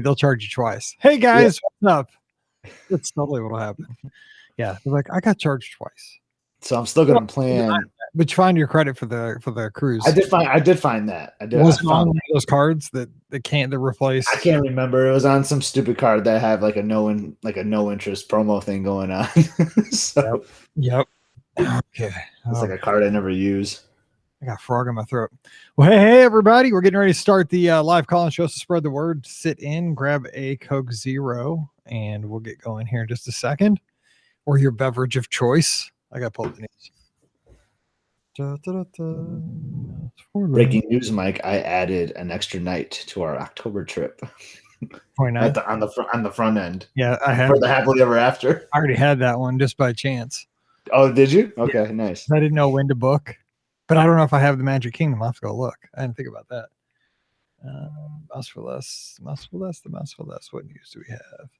they'll charge you twice. Hey guys, what's up? That's totally what'll happen. Yeah, they're like, I got charged twice. So I'm still gonna plan. But you find your credit for the cruise. I did find that. I did. Was it on one of those cards that they replace? I can't remember. It was on some stupid card that had like a no interest promo thing going on. So yep. Okay. It's like a card I never use. I got frog in my throat. Well, hey everybody, we're getting ready to start the live call-in show. So spread the word, sit in, grab a Coke Zero, and we'll get going here in just a second. Or your beverage of choice. I got pulled the news. Breaking news, Mike. I added an extra night to our October trip. 29 on the front end. Yeah, I had for the happily ever after. I already had that one just by chance. Oh, did you? Okay, yeah. Nice. I didn't know when to book, but I don't know if I have the Magic Kingdom. I'll have to go look. I didn't think about that. Mouse for less. What news do we have?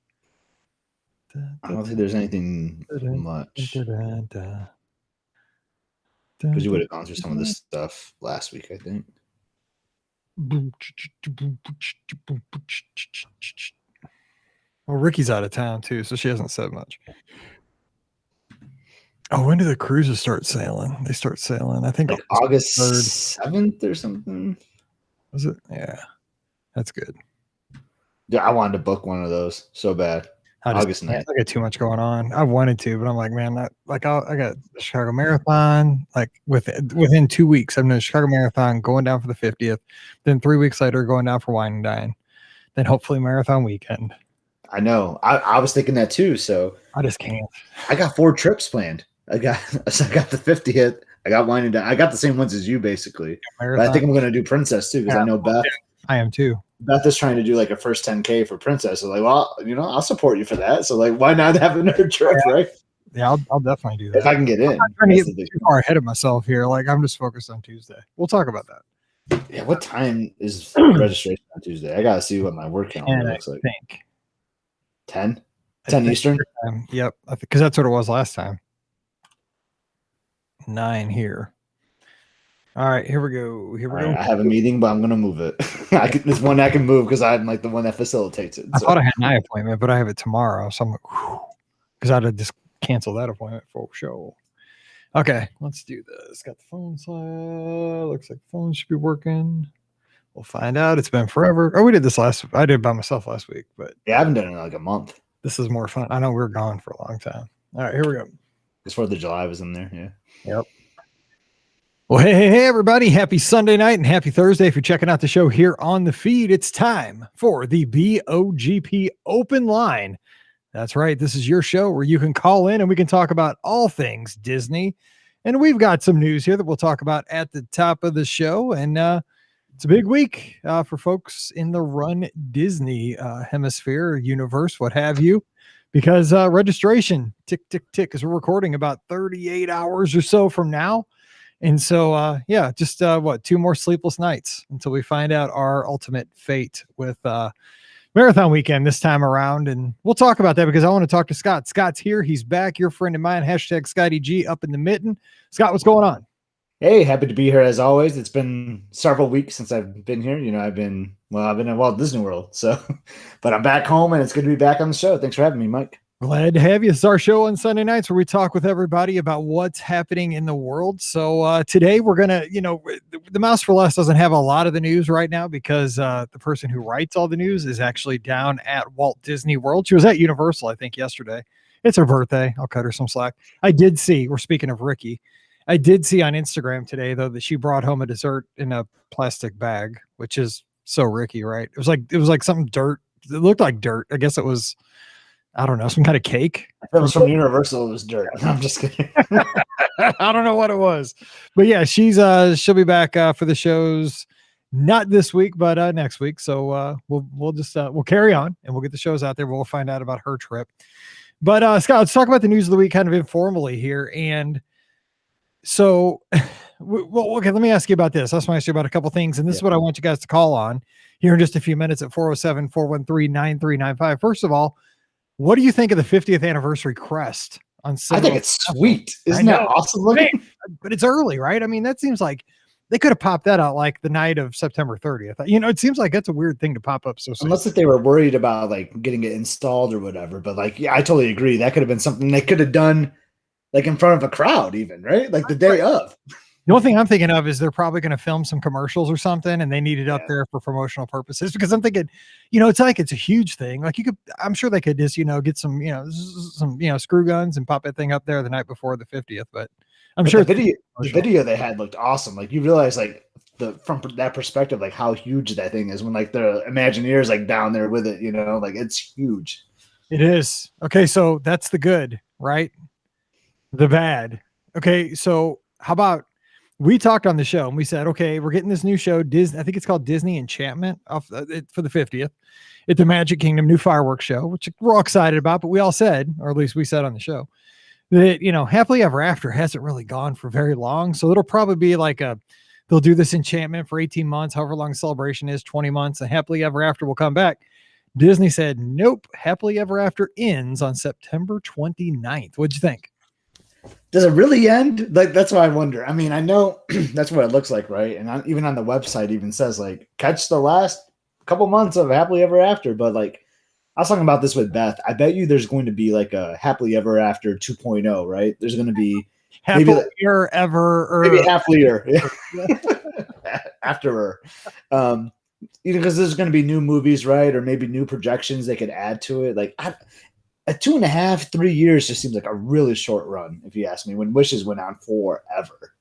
I don't think there's anything much. Because you would have gone through some of this stuff last week, I think. Well, Ricky's out of town too, so she hasn't said much. Oh, when do the cruises start sailing? They start sailing, I think, like August 7th or something. Was it? Yeah, that's good. Yeah, I wanted to book one of those so bad. August 9th. I got too much going on. I wanted to, but I'm like, man, I got the Chicago Marathon. Like within 2 weeks, I'm doing the Chicago Marathon, going down for the 50th. Then 3 weeks later, going down for Wine and Dine. Then hopefully Marathon weekend. I know. I was thinking that too. So I just can't. I got 4 trips planned. I got the 50th. I got Wine and Dine. I got the same ones as you basically. But I think I'm going to do Princess too because I know Beth. I am too. Beth is trying to do like a first 10K for Princess. So like, well, I'll support you for that. So like, why not have another trip, right? Yeah, I'll definitely do that. If I can get in. I'm trying to get too far ahead of myself here. Like I'm just focused on Tuesday. We'll talk about that. Yeah, what time is registration on Tuesday? I gotta see what my work calendar looks like. 10 Eastern. Yep, because that's what it was last time. 9 here. All right, here we go. I have a meeting, but I'm gonna move it. There's one I can move because I'm like the one that facilitates it. I thought I had an eye appointment, but I have it tomorrow. So I'm like, because I'd have just canceled that appointment for sure. Okay, let's do this. Got the phone slide. Looks like the phone should be working. We'll find out. It's been forever. Oh, we did this I did it by myself last week, but yeah, I haven't done it in like a month. This is more fun. I know we were gone for a long time. All right, here we go. Because 4th of July was in there. Yeah. Yep. Well, hey, everybody. Happy Sunday night and happy Thursday. If you're checking out the show here on the feed, it's time for the BOGP Open Line. That's right. This is your show where you can call in and we can talk about all things Disney. And we've got some news here that we'll talk about at the top of the show. And it's a big week for folks in the Run Disney hemisphere, universe, what have you. Because registration, tick, tick, tick, as we're recording about 38 hours or so from now. And so, just 2 more sleepless nights until we find out our ultimate fate with Marathon weekend this time around. And we'll talk about that because I want to talk to Scott. Scott's here. He's back. Your friend of mine, hashtag Scotty G up in the mitten. Scott, what's going on? Hey, happy to be here as always. It's been several weeks since I've been here. I've been at Walt Disney World. So, but I'm back home and it's good to be back on the show. Thanks for having me, Mike. Glad to have you. It's our show on Sunday nights where we talk with everybody about what's happening in the world. So today we're going to, the Mouse for Less doesn't have a lot of the news right now because the person who writes all the news is actually down at Walt Disney World. She was at Universal, I think, yesterday. It's her birthday. I'll cut her some slack. I did see, we're speaking of Ricky, I did see on Instagram today, though, that she brought home a dessert in a plastic bag, which is so Ricky, right? It was like something dirt. It looked like dirt. I guess it was, I don't know, some kind of cake. If it was from Universal, it was dirt. No, I'm just kidding. I don't know what it was. But yeah, she'll be back for the shows, not this week, but next week. So we'll carry on and we'll get the shows out there. We'll find out about her trip. But Scott, let's talk about the news of the week kind of informally here. And so, well, okay, let me ask you about this. I just want to ask you about a couple things. And this is what I want you guys to call on here in just a few minutes at 407-413-9395. First of all, what do you think of the 50th anniversary crest on Sunday? I think it's sweet. Isn't that awesome looking? But it's early, right? I mean, that seems like they could have popped that out like the night of September 30th. You know, it seems like that's a weird thing to pop up so soon. Unless if they were worried about like getting it installed or whatever. But like, yeah, I totally agree. That could have been something they could have done like in front of a crowd, even, right? Like the day of. The only thing I'm thinking of is they're probably going to film some commercials or something, and they need it up there for promotional purposes. Because I'm thinking, you know, it's like it's a huge thing. Like I'm sure they could just, you know, get some, you know, screw guns and pop that thing up there the night before the 50th. But I'm sure the video they had looked awesome. Like you realize, like from that perspective, like how huge that thing is when like the Imagineers like down there with it. You know, like it's huge. It is. Okay, so that's the good, right? The bad. Okay, so how about we talked on the show and we said, okay, we're getting this new show, Disney. I think it's called Disney Enchantment for the 50th at the Magic Kingdom, new fireworks show, which we're all excited about. But we all said, or at least we said on the show, that, you know, Happily Ever After hasn't really gone for very long. So it'll probably be like they'll do this enchantment for 18 months, however long the celebration is, 20 months, and Happily Ever After will come back. Disney said, nope, Happily Ever After ends on September 29th. What'd you think? Does it really end? Like, that's what I wonder. I mean, I know that's what it looks like, right? And even on the website even says like catch the last couple months of Happily Ever After. But like I was talking about this with Beth. I bet you there's going to be like a Happily Ever After 2.0, right? There's going to be Happily maybe happier after either because there's going to be new movies, right? Or maybe new projections they could add to it. Like a 2.5, 3 years just seems like a really short run, if you ask me, when Wishes went on forever.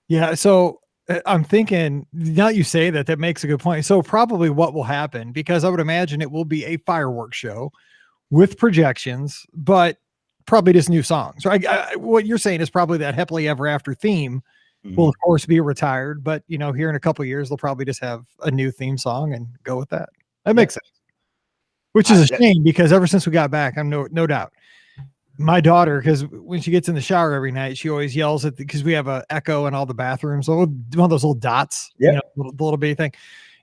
Yeah. So I'm thinking, now you say that makes a good point. So probably what will happen, because I would imagine it will be a fireworks show with projections, but probably just new songs, right? What you're saying is probably that Happily Ever After theme will of course be retired, but you know, here in a couple of years, they'll probably just have a new theme song and go with that. That makes sense. Which is a shame, because ever since we got back, I'm no doubt my daughter, because when she gets in the shower every night, she always yells at because we have a echo in all the bathrooms, one of those little dots, you know, the little bitty thing.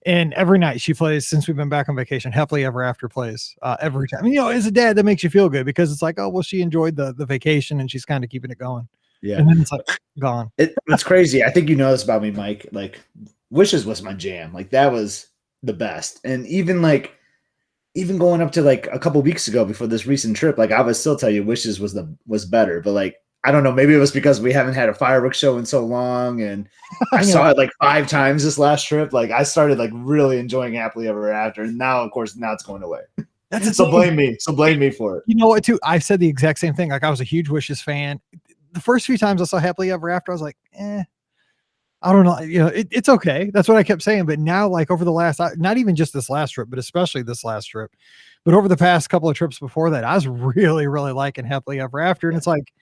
And every night she plays, since we've been back on vacation, Happily Ever After plays every time. I mean, you know, as a dad, that makes you feel good because it's like, oh, well, she enjoyed the vacation and she's kind of keeping it going. Yeah. And then it's like gone. It's crazy. I think you know this about me, Mike. Like Wishes was my jam. Like that was the best. And even going up to like a couple weeks ago before this recent trip, like I would still tell you Wishes was better. But like, I don't know, maybe it was because we haven't had a fireworks show in so long, and I saw it like 5 times this last trip. Like I started like really enjoying Happily Ever After, and now of course it's going away. So blame me for it. You know what, too? I said the exact same thing. Like I was a huge Wishes fan. The first few times I saw Happily Ever After, I was like, I don't know. You know, it's okay. That's what I kept saying. But now, like over the last, not even just this last trip, but especially this last trip, but over the past couple of trips before that, I was really, really liking Happily Ever After. And it's like,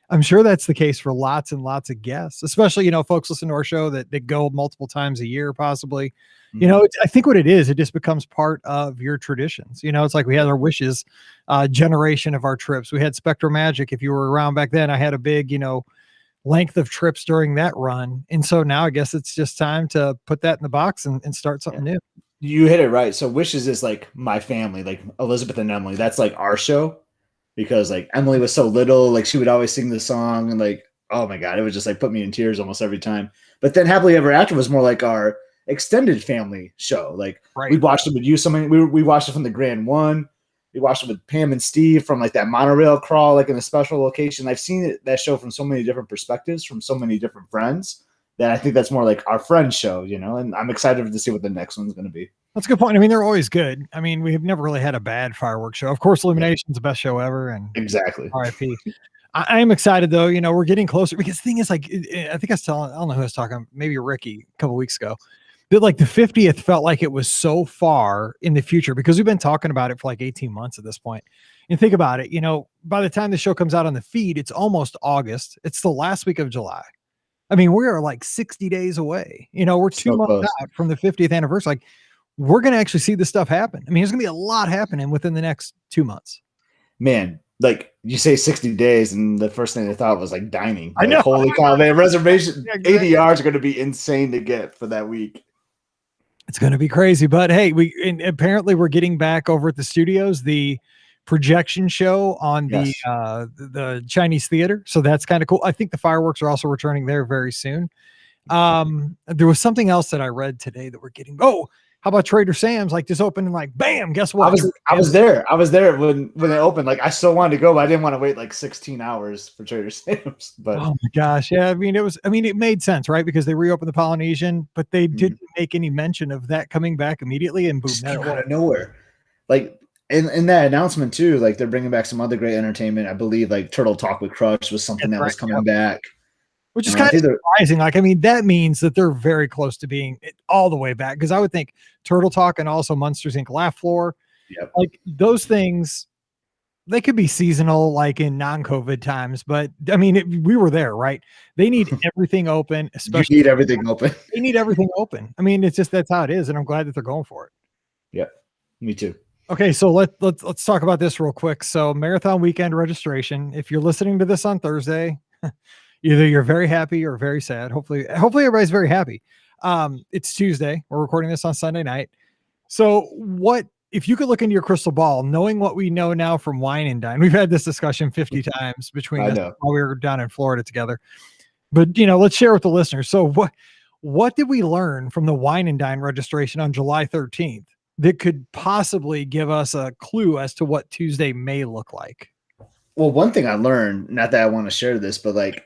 I'm sure that's the case for lots and lots of guests, especially, you know, folks listen to our show that go multiple times a year, possibly. Mm-hmm. You know, I think what it is, it just becomes part of your traditions. You know, it's like we had our Wishes generation of our trips. We had Spectrum Magic. If you were around back then, I had a big, you know, length of trips during that run. And so now I guess it's just time to put that in the box and start something new. You hit it right. So Wishes is like my family, like Elizabeth and Emily. That's like our show, because like Emily was so little, like she would always sing the song, and like, oh my God, it would just like put me in tears almost every time. But then Happily Ever After was more like our extended family show. Like we watched it with you. We watched it from the Grand One. We watched it with Pam and Steve from like that monorail crawl, like in a special location. I've seen that show from so many different perspectives, from so many different friends, that I think that's more like our friend show, you know, and I'm excited to see what the next one's going to be. That's a good point. I mean, they're always good. I mean, we've never really had a bad fireworks show. Of course, Illumination's the best show ever. And exactly. RIP. I am excited though. You know, we're getting closer, because the thing is, like, I think I don't know who I was talking, maybe Ricky a couple of weeks ago, that like the 50th felt like it was so far in the future, because we've been talking about it for like 18 months at this point. And think about it, you know, by the time the show comes out on the feed, it's almost August. It's the last week of July. I mean, we are like 60 days away. You know, we're 2 months out from the 50th anniversary. Like, we're going to actually see this stuff happen. I mean, there's going to be a lot happening within the next 2 months. Man, like you say 60 days, and the first thing I thought was like dining. I know. Like, holy cow, man, reservation, exactly. ADRs are going to be insane to get for that week. It's going to be crazy. But hey, apparently we're getting back over at the studios, the projection show on the Chinese theater. So that's kind of cool. I think the fireworks are also returning there very soon. There was something else that I read today that we're getting. Oh, how about Trader Sam's? Like just opened and like, bam, guess what? I was there. I was there when it opened. Like I still wanted to go, but I didn't want to wait like 16 hours for Trader Sam's. But oh my gosh. Yeah. It made sense, right? Because they reopened the Polynesian, but they didn't make any mention of that coming back immediately, and boom, just came out of nowhere. Like in that announcement too, like they're bringing back some other great entertainment. I believe like Turtle Talk with Crush was something that was coming back. Which is kind of surprising. Like, I mean, that means that they're very close to being all the way back. Because I would think Turtle Talk and also Monsters Inc. Laugh Floor, like those things, they could be seasonal, like in non-COVID times. But I mean, we were there, right? They need everything open, especially. You need everything open. They need everything open. I mean, it's just that's how it is, and I'm glad that they're going for it. Yep, me too. Okay, so let's talk about this real quick. So, marathon weekend registration. If you're listening to this on Thursday. Either you're very happy or very sad. Hopefully everybody's very happy. It's Tuesday. We're recording this on Sunday night. So what, if you could look into your crystal ball, knowing what we know now from Wine and Dine, we've had this discussion 50 times between us while we were down in Florida together, but let's share with the listeners. So what did we learn from the Wine and Dine registration on July 13th that could possibly give us a clue as to what Tuesday may look like? Well, one thing I learned, not that I want to share this, but like,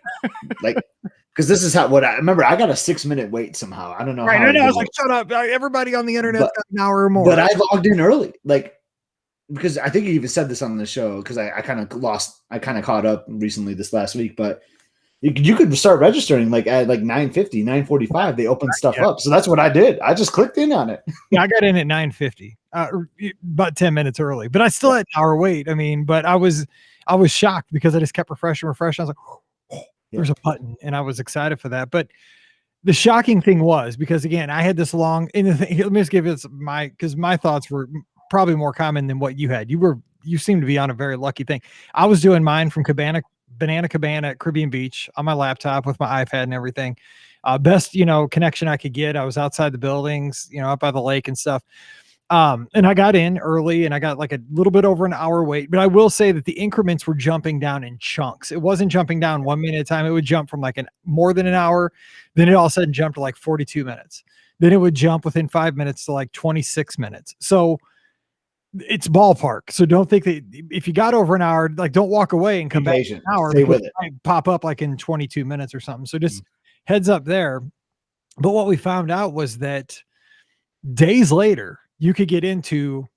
because this is what I remember. I got a 6-minute wait somehow. I don't know. Right. I was like, shut up. Everybody on the internet got an hour or more. But I logged in early, like, because I think you even said this on the show, because I kind of caught up recently this last week, but you could start registering like at like 9:50, 9:45. They opened stuff up. So that's what I did. I just clicked in on it. Yeah, I got in at 9:50, about 10 minutes early, but I still had an hour wait. I mean, but I was shocked because I just kept refreshing. I was like, oh, there's a button. And I was excited for that. But the shocking thing was, because again, I had this long, and let me just give it because my thoughts were probably more common than what you had. You seem to be on a very lucky thing. I was doing mine from Banana Cabana at Caribbean Beach on my laptop with my iPad and everything. Best, connection I could get. I was outside the buildings, up by the lake and stuff. And I got in early and I got like a little bit over an hour wait, but I will say that the increments were jumping down in chunks. It wasn't jumping down 1 minute at a time. It would jump from like more than an hour. Then it all of a sudden jumped to like 42 minutes. Then it would jump within 5 minutes to like 26 minutes. So it's ballpark. So don't think that if you got over an hour, like don't walk away and come back in an hour. Stay with it. Might pop up like in 22 minutes or something. So just heads up there. But what we found out was that days later, you could get into,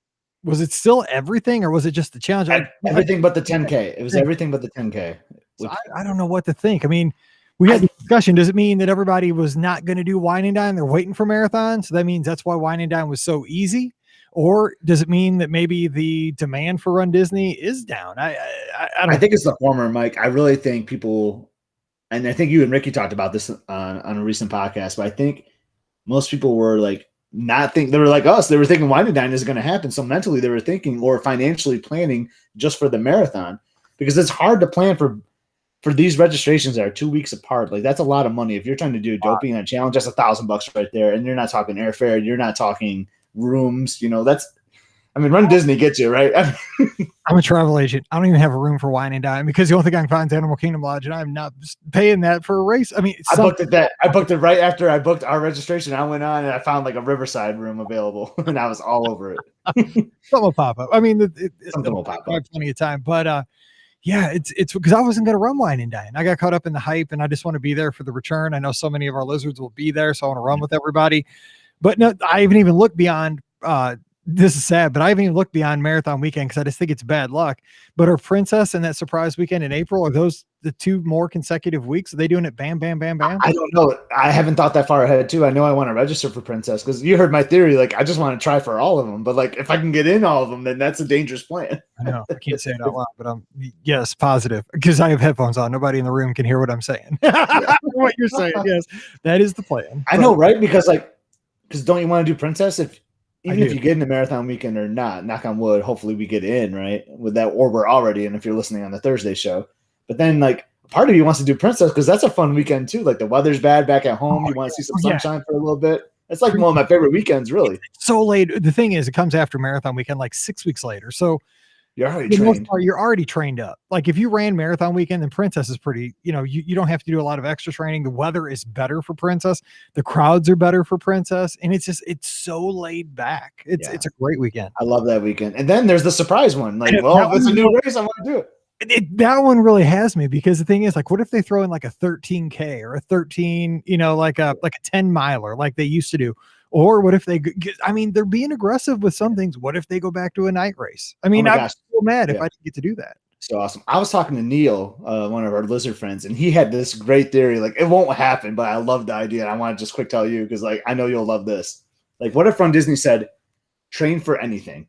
was it still everything or was it just the challenge? Everything but the 10K. It was everything but the 10K. So I don't know what to think. I mean, we had the discussion. Does it mean that everybody was not going to do Wine and Dine? They're waiting for marathon. So that means that's why Wine and Dine was so easy. Or does it mean that maybe the demand for Run Disney is down? I think it's the former, Mike. I really think people, and I think you and Ricky talked about this on a recent podcast, but I think most people were like, they were like us. They were thinking Wine and Dine is going to happen. So mentally they were thinking or financially planning just for the marathon, because it's hard to plan for these registrations that are 2 weeks apart. Like that's a lot of money. If you're trying to do a doping and a challenge, that's $1,000 right there. And you're not talking airfare. You're not talking rooms. Run Disney gets you, right? I'm a travel agent. I don't even have a room for Wine and Dine because the only thing I can find is Animal Kingdom Lodge, and I'm not paying that for a race. I mean, I booked it right after I booked our registration. I went on and I found like a Riverside room available, and I was all over it. Something will pop up. I mean, something will pop up. Plenty of time, but yeah, it's because I wasn't going to run Wine and Dine. I got caught up in the hype, and I just want to be there for the return. I know so many of our lizards will be there, so I want to run with everybody. But no, I haven't even looked beyond. This is sad, but I haven't even looked beyond marathon weekend because I just think it's bad luck. But are Princess and that surprise weekend in April, are those the 2 more consecutive weeks? Are they doing it bam, bam, bam, bam? I don't know. I haven't thought that far ahead too. I know I want to register for Princess because you heard my theory. Like I just want to try for all of them, but like if I can get in all of them, then that's a dangerous plan. I know I can't say it out loud, but yes, positive because I have headphones on. Nobody in the room can hear what I'm saying. What you're saying, yes, that is the plan. I know, right? Because don't you want to do Princess if you get in the marathon weekend or not, knock on wood, hopefully we get in, right? With that, or we're already in if you're listening on the Thursday show. But then like part of you wants to do Princess because that's a fun weekend too. Like the weather's bad back at home. You want to see some sunshine for a little bit. It's like one of my favorite weekends, really. So late. The thing is, it comes after marathon weekend, like 6 weeks later. So You're already For the most trained. part, you're already trained up. Like if you ran marathon weekend, then Princess is pretty, you don't have to do a lot of extra training. The weather is better for Princess. The crowds are better for Princess. And it's so laid back. It's a great weekend. I love that weekend. And then there's the surprise one. Like, And well, that if it's a one, new race, I want to do it. that one really has me, because the thing is, like, what if they throw in like a 13K or a 13, like a 10 miler like they used to do? Or what if they're being aggressive with some things. What if they go back to a night race? I mean, I'd be so mad if I didn't get to do that. So awesome. I was talking to Neil, one of our lizard friends, and he had this great theory. Like, it won't happen, but I love the idea. And I want to just quick tell you, because like I know you'll love this. Like, what if Run Disney said, train for anything?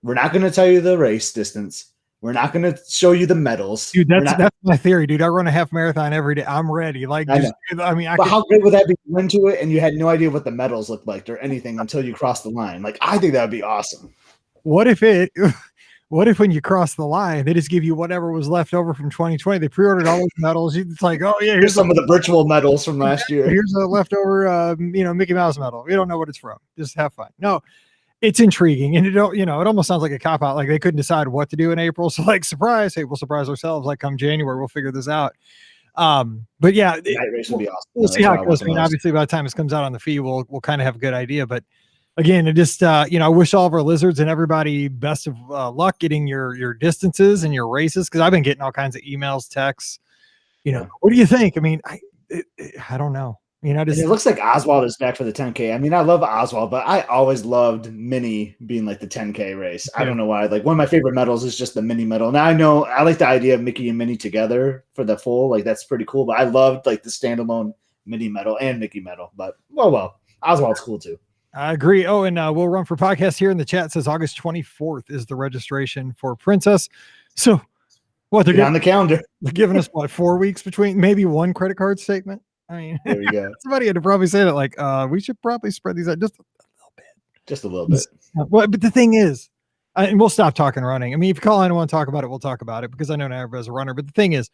We're not going to tell you the race distance. We're not going to show you the medals. Dude, that's my theory, dude. I run a half marathon every day. I'm ready. Like, how great would that be? You went to it and you had no idea what the medals looked like or anything until you crossed the line. Like, I think that would be awesome. What if when you cross the line, they just give you whatever was left over from 2020? They pre-ordered all those medals. It's like, oh yeah, here's some of the virtual medals from last year. Here's a leftover, Mickey Mouse medal. We don't know what it's from. Just have fun. No, it's intriguing, and it almost sounds like a cop out. Like they couldn't decide what to do in April, so like, surprise, hey, we'll surprise ourselves. Like come January, we'll figure this out. But yeah, night race would be awesome. We'll see how it goes. I mean, obviously, by the time it comes out on the feed, we'll kind of have a good idea. But again, it just I wish all of our lizards and everybody best of luck getting your distances and your races, because I've been getting all kinds of emails, texts. What do you think? I mean, I don't know. And it looks like Oswald is back for the 10K. I mean, I love Oswald, but I always loved Mini being like the 10K race. I don't know why. Like one of my favorite medals is just the Mini medal. Now I know I like the idea of Mickey and Minnie together for the full. Like that's pretty cool. But I loved like the standalone Mini medal and Mickey medal. But well, Oswald's cool too. I agree. Oh, and we'll run for podcast here in the chat. It says August 24th is the registration for Princess. So what they're on the calendar. They're giving us 4 weeks between, maybe one credit card statement. I mean, there we go. Somebody had to probably say that, like, we should probably spread these out just a little bit. Just a little bit. Well, but the thing is, and we'll stop talking running. I mean, if you call in and want to talk about it, we'll talk about it, because I know not everybody's a runner. But the thing is,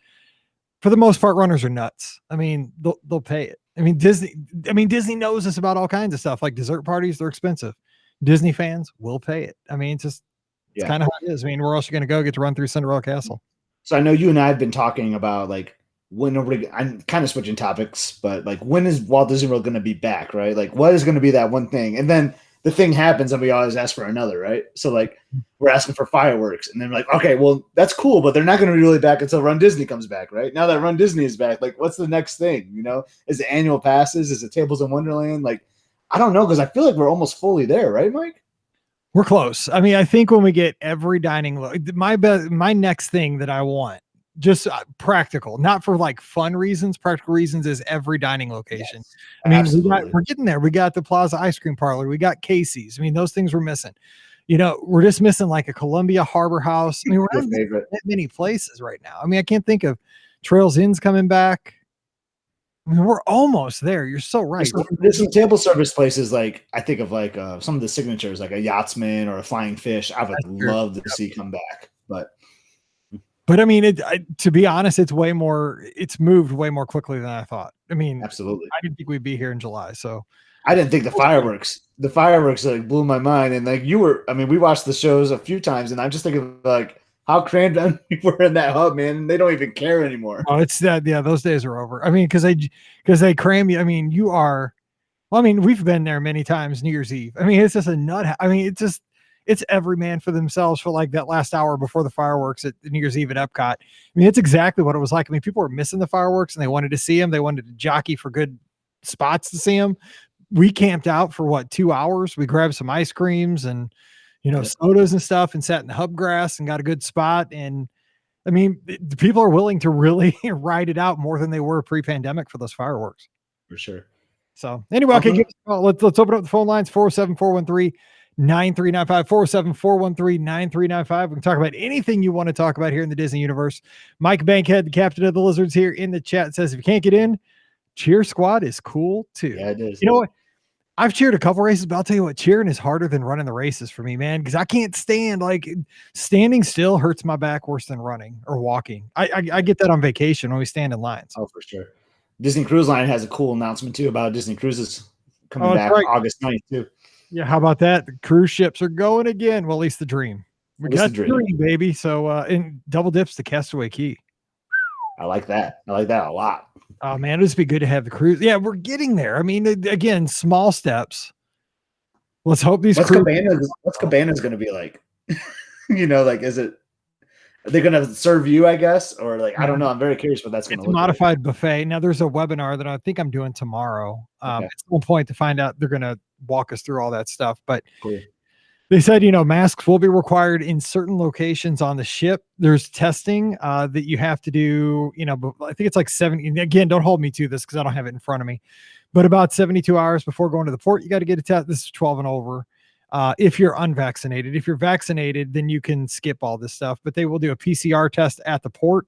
for the most part, runners are nuts. I mean, they'll pay it. I mean, Disney knows this about all kinds of stuff. Like dessert parties, they're expensive. Disney fans will pay it. I mean, it's kind of how it is. I mean, where else are you going to go get to run through Cinderella Castle? So I know you and I have been talking about like, I'm kind of switching topics, but like, when is Walt Disney World going to be back, right? Like, what is going to be that one thing? And then the thing happens and we always ask for another, right? So like, we're asking for fireworks, and then we're like, okay, well, that's cool, but they're not going to be really back until Run Disney comes back, right? Now that Run Disney is back, like, what's the next thing? Is it annual passes? Is it Tables in Wonderland? Like, I don't know, because I feel like we're almost fully there, right, Mike? We're close. I mean, I think when we get every dining, my next thing that I want, just practical, not for like fun reasons, practical reasons, is every dining location. Yes, I mean, we're getting there. We got the Plaza Ice Cream Parlor. We got Casey's. I mean, those things we're missing. We're just missing like a Columbia Harbor House. I mean, we're not that many places right now. I mean, I can't think of Trails Inn's coming back. I mean, we're almost there. You're so right. There's some table service places, like I think of like some of the signatures, like a Yachtsman or a Flying Fish. I would love to see come back, But I mean, to be honest, it's moved way more quickly than I thought. I mean, absolutely. I didn't think we'd be here in July. So I didn't think the fireworks like blew my mind. And like we watched the shows a few times, and I'm just thinking like how crammed we were in that hub, man. They don't even care anymore. Oh, it's that. Yeah. Those days are over. I mean, cause they cram you. I mean, we've been there many times, New Year's Eve. I mean, it's just a nut. I mean, it's every man for themselves for like that last hour before the fireworks at New Year's Eve at Epcot. I mean, it's exactly what it was like. I mean, people were missing the fireworks and they wanted to see them. They wanted to jockey for good spots to see them. We camped out for 2 hours. We grabbed some ice creams and, sodas and stuff, and sat in the hub grass and got a good spot. And I mean, the people are willing to really ride it out more than they were pre-pandemic for those fireworks. For sure. So anyway, okay, let's open up the phone lines, 407-413-9395, 407-413-9395. We can talk about anything you want to talk about here in the Disney universe. Mike Bankhead, the captain of the Lizards, here in the chat says, if you can't get in, cheer squad is cool too. Yeah, it is. You know what? I've cheered a couple races, but I'll tell you what, cheering is harder than running the races for me, man, because I can't stand, like, standing still hurts my back worse than running or walking. I get that on vacation when we stand in lines. Oh, for sure. Disney Cruise Line has a cool announcement too about Disney Cruises coming back August 9th too. Yeah, how about that? The cruise ships are going again. Well, at least the Dream. We That's got the dream. dream, baby. So and double dips to Castaway Key. I like that. I like that a lot. Oh man, it'd just be good to have the cruise. Yeah, we're getting there. I mean, again, small steps. Let's hope these What's cruise. Cabana's going to be like? Like, is it? Are they going to serve you? I guess, or like, I don't know. I'm very curious what that's going to It's a look modified buffet. Now there's a webinar that I think I'm doing tomorrow. Okay. At some point to find out, they're going to walk us through all that stuff. But Cool. they said, masks will be required in certain locations on the ship. There's testing that you have to do, but I think it's like 70. Again, don't hold me to this because I don't have it in front of me. But about 72 hours before going to the port, you got to get a test. This is 12 and over. If you're unvaccinated. If you're vaccinated, then you can skip all this stuff. But they will do a PCR test at the port.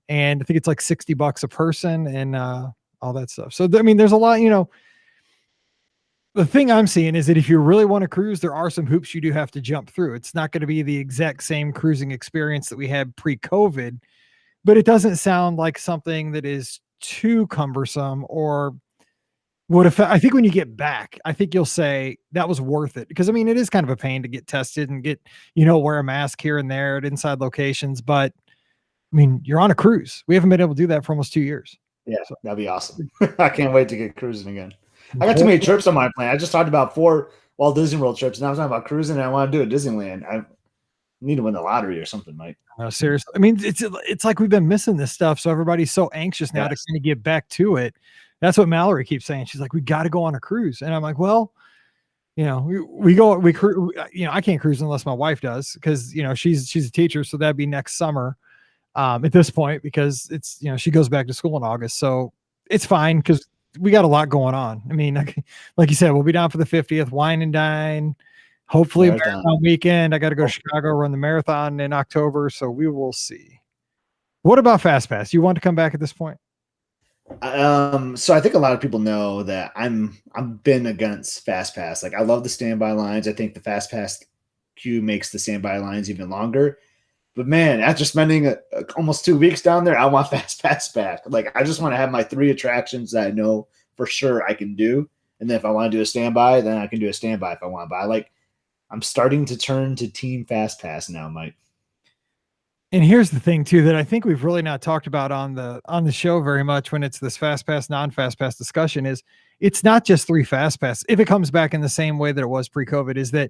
And I think it's like $60 a person and all that stuff. So, there's a lot, the thing I'm seeing is that if you really want to cruise, there are some hoops you do have to jump through. It's not going to be the exact same cruising experience that we had pre-COVID, but it doesn't sound like something that is too cumbersome or would affect. I think when you get back, I think you'll say that was worth it because it is kind of a pain to get tested and get, wear a mask here and there at inside locations. But you're on a cruise. We haven't been able to do that for almost 2 years. Yeah, that'd be awesome. I can't wait to get cruising again. I got too many trips on my plan. I just talked about 4 Walt Disney World trips. Now I'm talking about cruising and I want to do a Disneyland. I need to win the lottery or something, Mike. No, seriously. It's like we've been missing this stuff. So everybody's so anxious now to kind of get back to it. That's what Mallory keeps saying. She's like, we got to go on a cruise. And I'm like, well, we cruise, I can't cruise unless my wife does because, she's a teacher. So that'd be next summer at this point because it's, she goes back to school in August. So it's fine because we got a lot going on. Like you said, we'll be down for the 50th wine and dine, hopefully marathon weekend. I got to go to Chicago, run the marathon in October. So we will see. What about Fast Pass? You want to come back at this point? So I think a lot of people know that I've been against Fast Pass. Like I love the standby lines. I think the Fast Pass queue makes the standby lines even longer. But man, after spending almost 2 weeks down there, I want Fast Pass back. Like I just want to have my 3 attractions that I know for sure I can do. And then if I want to do a standby, then I can do a standby if I want. But I'm starting to turn to Team Fast Pass now, Mike. And here's the thing too, that I think we've really not talked about on the show very much when it's this Fast Pass, non-Fast Pass discussion is it's not just 3 Fast Pass. If it comes back in the same way that it was pre-COVID is that,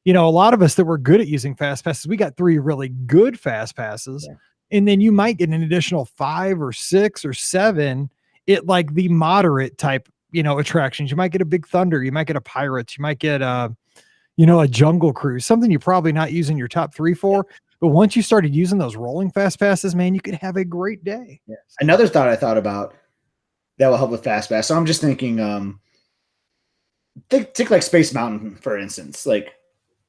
a lot of us that were good at using Fast Passes, we got 3 really good Fast Passes. Yeah. And then you might get an additional 5 or 6 or 7 at like the moderate type, attractions. You might get a Big Thunder. You might get a Pirates. You might get a Jungle Cruise, something you're probably not using your top 3 for. Yeah. But once you started using those rolling Fast Passes, man, you could have a great day. Yeah. Another thought I thought about that will help with Fast Pass. So I'm just thinking, take like Space Mountain, for instance. Like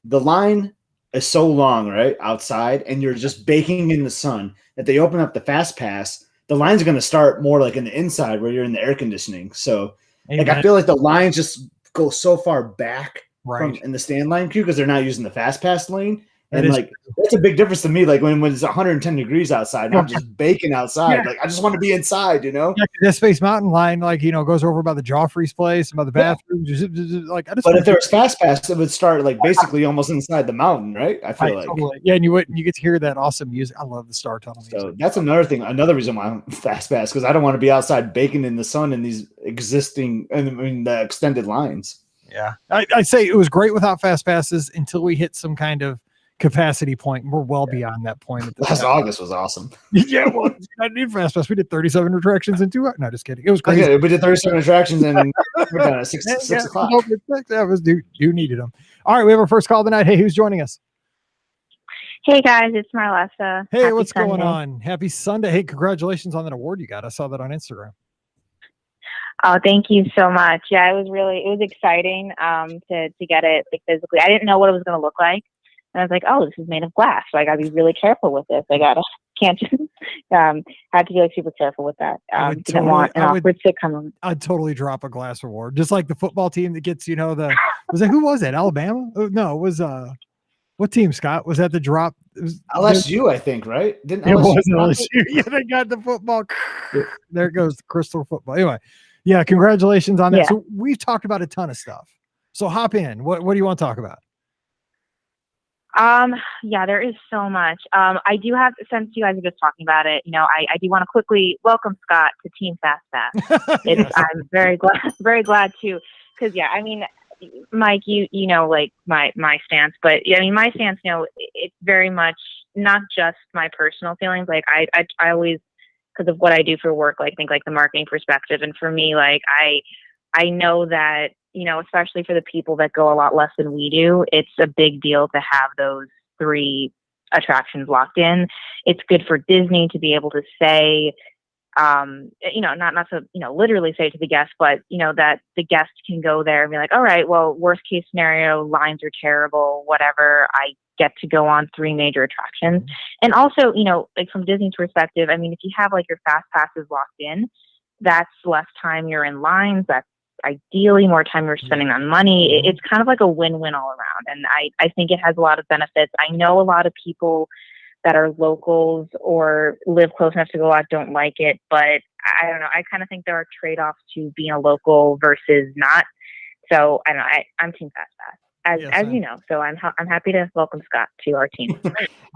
the line is so long, right, outside, and you're just baking in the sun that they open up the Fast Pass. The lines are going to start more like in the inside where you're in the air conditioning. So I feel like the lines just go so far back from in the stand line queue because they're not using the Fast Pass lane. And that's a big difference to me. Like when it's 110 degrees outside, and I'm just baking outside. Yeah. Like I just want to be inside, Yeah, that Space Mountain line, goes over by the Joffrey's place and by the bathrooms. Yeah. But if there was Fast Pass, it would start like basically almost inside the mountain, right? I feel like. Totally. Yeah, and you get to hear that awesome music. I love the Star Tunnel music. So that's another reason why I'm Fast Pass because I don't want to be outside baking in the sun in these existing the extended lines. Yeah, I'd say it was great without Fast Passes until we hit some kind of capacity point. We're well beyond that point. Last August was awesome. Yeah, well, I need Fast Pass. We did 37 attractions in 2 hours. No, just kidding. It was crazy. Okay, we did 37 attractions and we're done at 6 o'clock. That was you needed them. All right, we have our first call tonight. Hey, who's joining us? Hey guys, it's Marlessa. Hey, Happy what's Sunday. Going on? Happy Sunday. Hey, congratulations on that award you got. I saw that on Instagram. Oh, thank you so much. Yeah, it was exciting to get it physically. I didn't know what it was going to look like. And I was like, oh, this is made of glass. So I got to be really careful with this. Can't just, have to be like super careful with that. Didn't want an awkward sitcom. I'd totally drop a glass award. Just like the football team that gets, who was that? Alabama? Oh, no, it was, what team, Scott? Was that the drop? It was LSU, I think, right? It was LSU. Yeah, they got the football. There goes the crystal football. Anyway, yeah, congratulations on that. Yeah. So we've talked about a ton of stuff. So hop in. What do you want to talk about? Yeah, there is so much. I do have, since you guys are just talking about it, I do want to quickly welcome Scott to Team Fast Pass. Yes. I'm very glad to, because yeah, I mean, Mike, you know, like my stance, but yeah, I mean, my stance, it's very much not just my personal feelings. Like I always, because of what I do for work, like think like the marketing perspective, and for me, like I know that, especially for the people that go a lot less than we do, it's a big deal to have those 3 attractions locked in. It's good for Disney to be able to say, not to, literally say to the guest, but, that the guest can go there and be like, all right, well, worst case scenario, lines are terrible, whatever. I get to go on 3 major attractions. And also, like from Disney's perspective, I mean, if you have like your fast passes locked in, that's less time you're in lines. That's ideally more time you're spending on money. It's kind of like a win-win all around. And I think it has a lot of benefits. I know a lot of people that are locals or live close enough to go out don't like it, but I don't know. I kind of think there are trade-offs to being a local versus not. So I don't know. I'm Team Fast Pass, as you know. So I'm happy to welcome Scott to our team.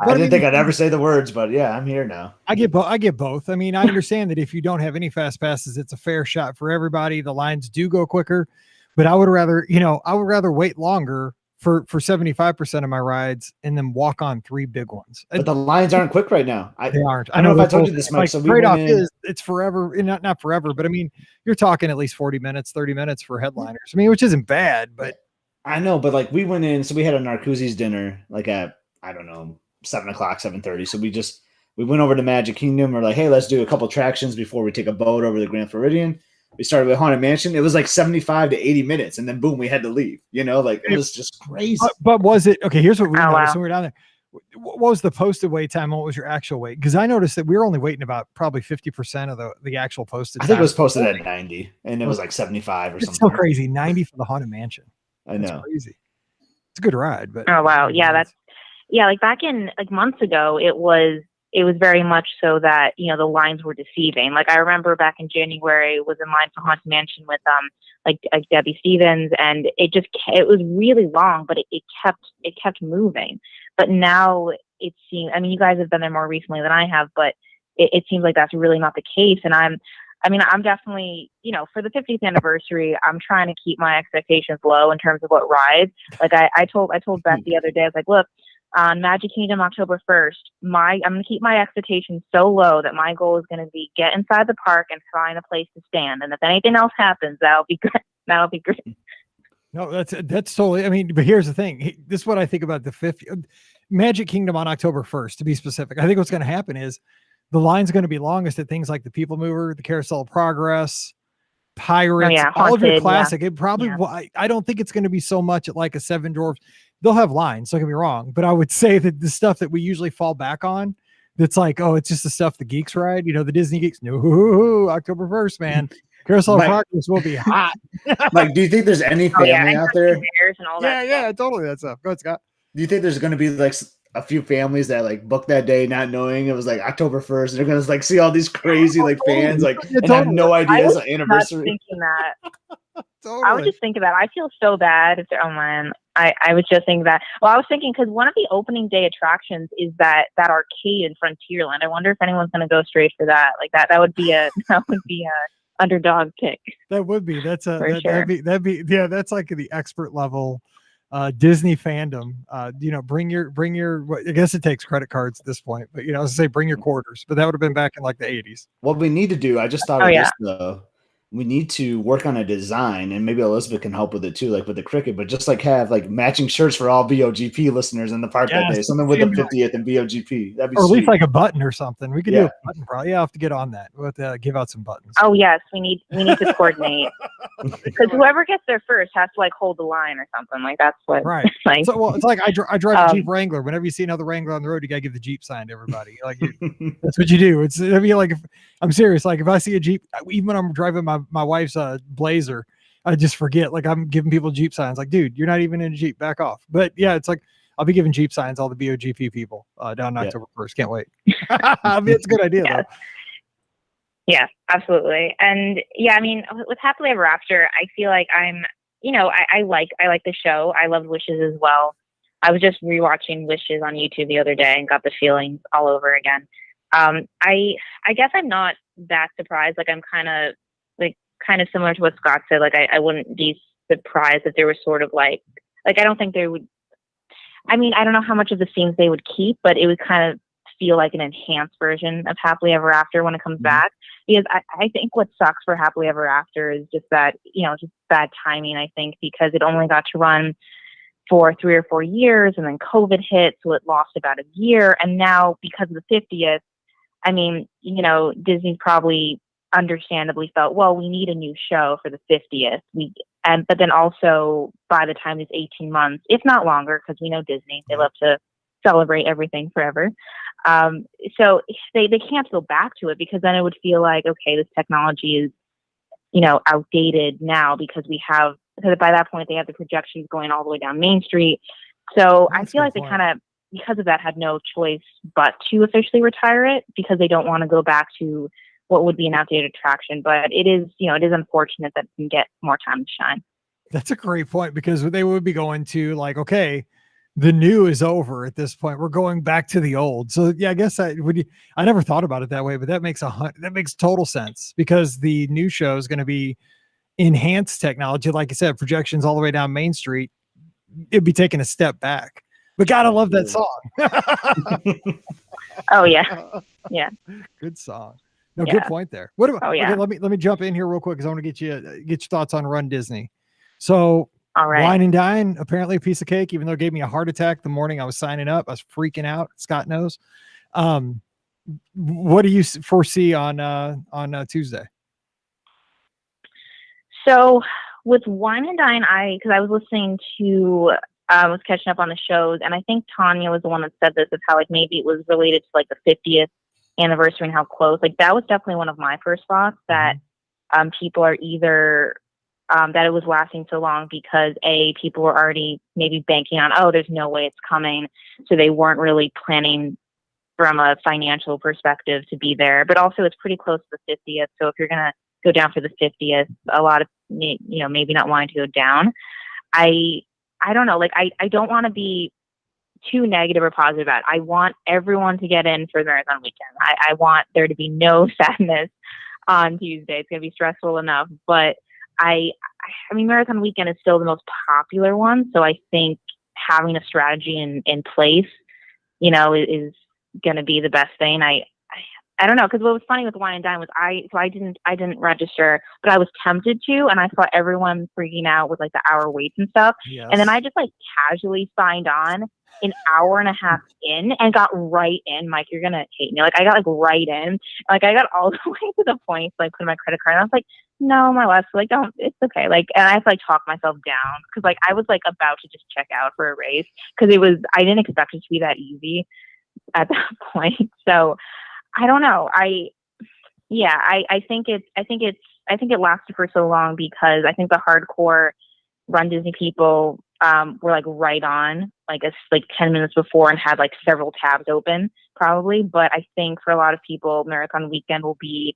I didn't think I'd ever say the words, but yeah, I'm here now. I get both. I mean, I understand that if you don't have any fast passes, it's a fair shot for everybody. The lines do go quicker, but I would rather wait longer for 75% of my rides and then walk on 3 big ones. But the lines aren't quick right now. They aren't. I don't know if I told you this, Mike. Like, so we trade-off went in. is it's forever, not forever, but I mean, you're talking at least 40 minutes, 30 minutes for headliners. I mean, which isn't bad, but I know, but like we went in, so we had a Narcoossee's dinner like at, I don't know, 7:00, 7:30. So we went over to Magic Kingdom. We're like, hey, let's do a couple attractions before we take a boat over the Grand Floridian. We started with Haunted Mansion. It was like 75 to 80 minutes, and then boom, we had to leave. Like it was just crazy. But was it okay? Here's what we noticed when we were down there. What was the posted wait time? What was your actual wait? Because I noticed that we were only waiting about probably 50% of the actual posted time. I think it was posted at 90, and it was like 75 or something. It's so crazy. 90 for the Haunted Mansion. I know. That's crazy. It's a good ride, but oh wow, yeah, like back in like months ago, it was very much so that the lines were deceiving. Like I remember back in January, was in line for Haunted Mansion with like Debbie Stevens, and it was really long, but it kept moving. But now it seems, I mean, you guys have been there more recently than I have, but it seems like that's really not the case. And I'm definitely, for the 50th anniversary, I'm trying to keep my expectations low in terms of what rides. Like I told Beth the other day, I was like, look, on Magic Kingdom, October 1st, I'm going to keep my expectations so low that my goal is going to be get inside the park and find a place to stand. And if anything else happens, that'll be good. That'll be great. No, that's totally, I mean, but here's the thing. This is what I think about the 50th Magic Kingdom on October 1st, to be specific. I think what's going to happen is the line's going to be longest at things like the People Mover, the Carousel of Progress, Pirates, all of your classic. It probably, I don't think it's going to be so much at like a Seven Dwarfs. They'll have lines, don't get me wrong, but I would say that the stuff that we usually fall back on, that's like, oh, it's just the stuff the geeks ride, the Disney geeks. No, October 1st, man. Carousel of Progress will be hot. Mike, do you think there's any family out there? And all that stuff. Totally that stuff. Go ahead, Scott. Do you think there's going to be like a few families that like booked that day not knowing it was like October 1st, and they're going to like see all these crazy like fans like and have no idea it's an anniversary? Thinking that. Totally. I was just thinking that. I feel so bad if oh man. I was just thinking that. Well, I was thinking because one of the opening day attractions is that arcade in Frontierland. I wonder if anyone's going to go straight for that. Like that would be a underdog pick. That would be. That's that'd be yeah. That's like the expert level Disney fandom. Bring your. I guess it takes credit cards at this point, but I was say bring your quarters. But that would have been back in like the 80s. What we need to do, I just thought of this though. We need to work on a design, and maybe Elizabeth can help with it too, like with the cricket, but just like have like matching shirts for all BOGP listeners in the park that day. Something with the 50th and BOGP. That'd be or at sweet. least like a button or something. We could do a button probably. Yeah, I'll have to get on that. We'll have to give out some buttons. Oh yes, we need to coordinate. Because whoever gets there first has to like hold the line or something. Like that's what right. Like, so it's like I drive a Jeep Wrangler. Whenever you see another Wrangler on the road, you gotta give the Jeep sign to everybody. Like that's what you do. I'm serious. Like if I see a Jeep, even when I'm driving my wife's Blazer, I just forget. Like I'm giving people Jeep signs. Like, dude, you're not even in a Jeep. Back off. But yeah, it's like I'll be giving Jeep signs all the BOGP people down October 1st. Can't wait. I mean, it's a good idea though. Yeah, absolutely. And yeah, I mean, with Happily Ever After, I feel like I'm, I like the show. I love Wishes as well. I was just rewatching Wishes on YouTube the other day and got the feelings all over again. I guess I'm not that surprised. Like I'm kind of similar to what Scott said. Like I wouldn't be surprised if there was sort of like I don't think they would. I mean, I don't know how much of the scenes they would keep, but it would kind of feel like an enhanced version of Happily Ever After when it comes back. Because I think what sucks for Happily Ever After is just that, just bad timing, I think, because it only got to run for 3 or 4 years and then COVID hit, so it lost about a year. And now because of the 50th, I mean, Disney probably understandably felt, well, we need a new show for the 50th. But then also by the time it's 18 months, if not longer, because we know Disney, they love to celebrate everything forever. So they can't go back to it, because then it would feel like, okay, this technology is, outdated now, because by that point they have the projections going all the way down Main Street. So I feel like they kind of, because of that, had no choice but to officially retire it, because they don't want to go back to what would be an outdated attraction. But it is unfortunate that it can get more time to shine. That's a great point, because they would be going to like, okay, the new is over at this point. We're going back to the old. So yeah, I guess I never thought about it that way, but that makes total sense, because the new show is going to be enhanced technology. Like you said, projections all the way down Main Street. It'd be taking a step back. But God, I love that song. Oh yeah. Yeah. Good song. No, good point there. What about, yeah. Okay, let me jump in here real quick, because I want to get your thoughts on Run Disney. So all right. Wine and Dine, apparently a piece of cake, even though it gave me a heart attack the morning I was signing up. I was freaking out. Scott knows. What do you foresee on Tuesday? So with Wine and Dine, because I was listening to, was catching up on the shows, and I think Tanya was the one that said this, of how like maybe it was related to like the 50th anniversary and how close. Like that was definitely one of my first thoughts, that people are either that it was lasting so long because people were already maybe banking on, oh, there's no way it's coming, so they weren't really planning from a financial perspective to be there. But also it's pretty close to the 50th, so if you're gonna go down for the 50th, a lot of maybe not wanting to go down. I don't know, like I don't want to be too negative or positive about it. I want everyone to get in for the marathon weekend. I want there to be no sadness on Tuesday. It's going to be stressful enough, but I mean, marathon weekend is still the most popular one. So I think having a strategy in place, is going to be the best thing. I don't know, because what was funny with Wine and Dine was I didn't register, but I was tempted to, and I saw everyone freaking out with like the hour waits and stuff. Yes. And then I just like casually signed on an hour and a half in and got right in. Mike, you're gonna hate me. Like I got like right in. Like I got all the way to the point to like put in my credit card. And I was like, no, my last, like, don't, it's okay. Like, and I have to like talk myself down, because like I was like about to just check out for a race, because I didn't expect it to be that easy at that point. So I don't know. I think it lasted for so long because I think the hardcore Run Disney people were like right on, like it's like 10 minutes before, and had like several tabs open probably. But I think for a lot of people, Marathon Weekend will be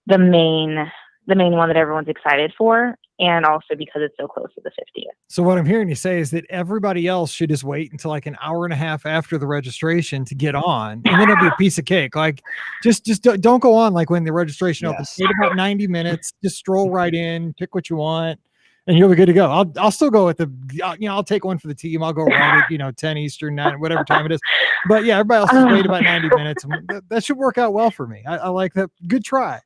the main one that everyone's excited for, and also because it's so close to the 50th. So what I'm hearing you say is that everybody else should just wait until like an hour and a half after the registration to get on, and then it'll be a piece of cake. Like just don't go on like when the registration opens. Wait about 90 minutes, just stroll right in, pick what you want, and you'll be good to go. I'll still go with I'll take one for the team. I'll go right at 10 Eastern, 9, whatever time it is. But yeah, everybody else just wait about 90 minutes. That should work out well for me. I like that. Good try.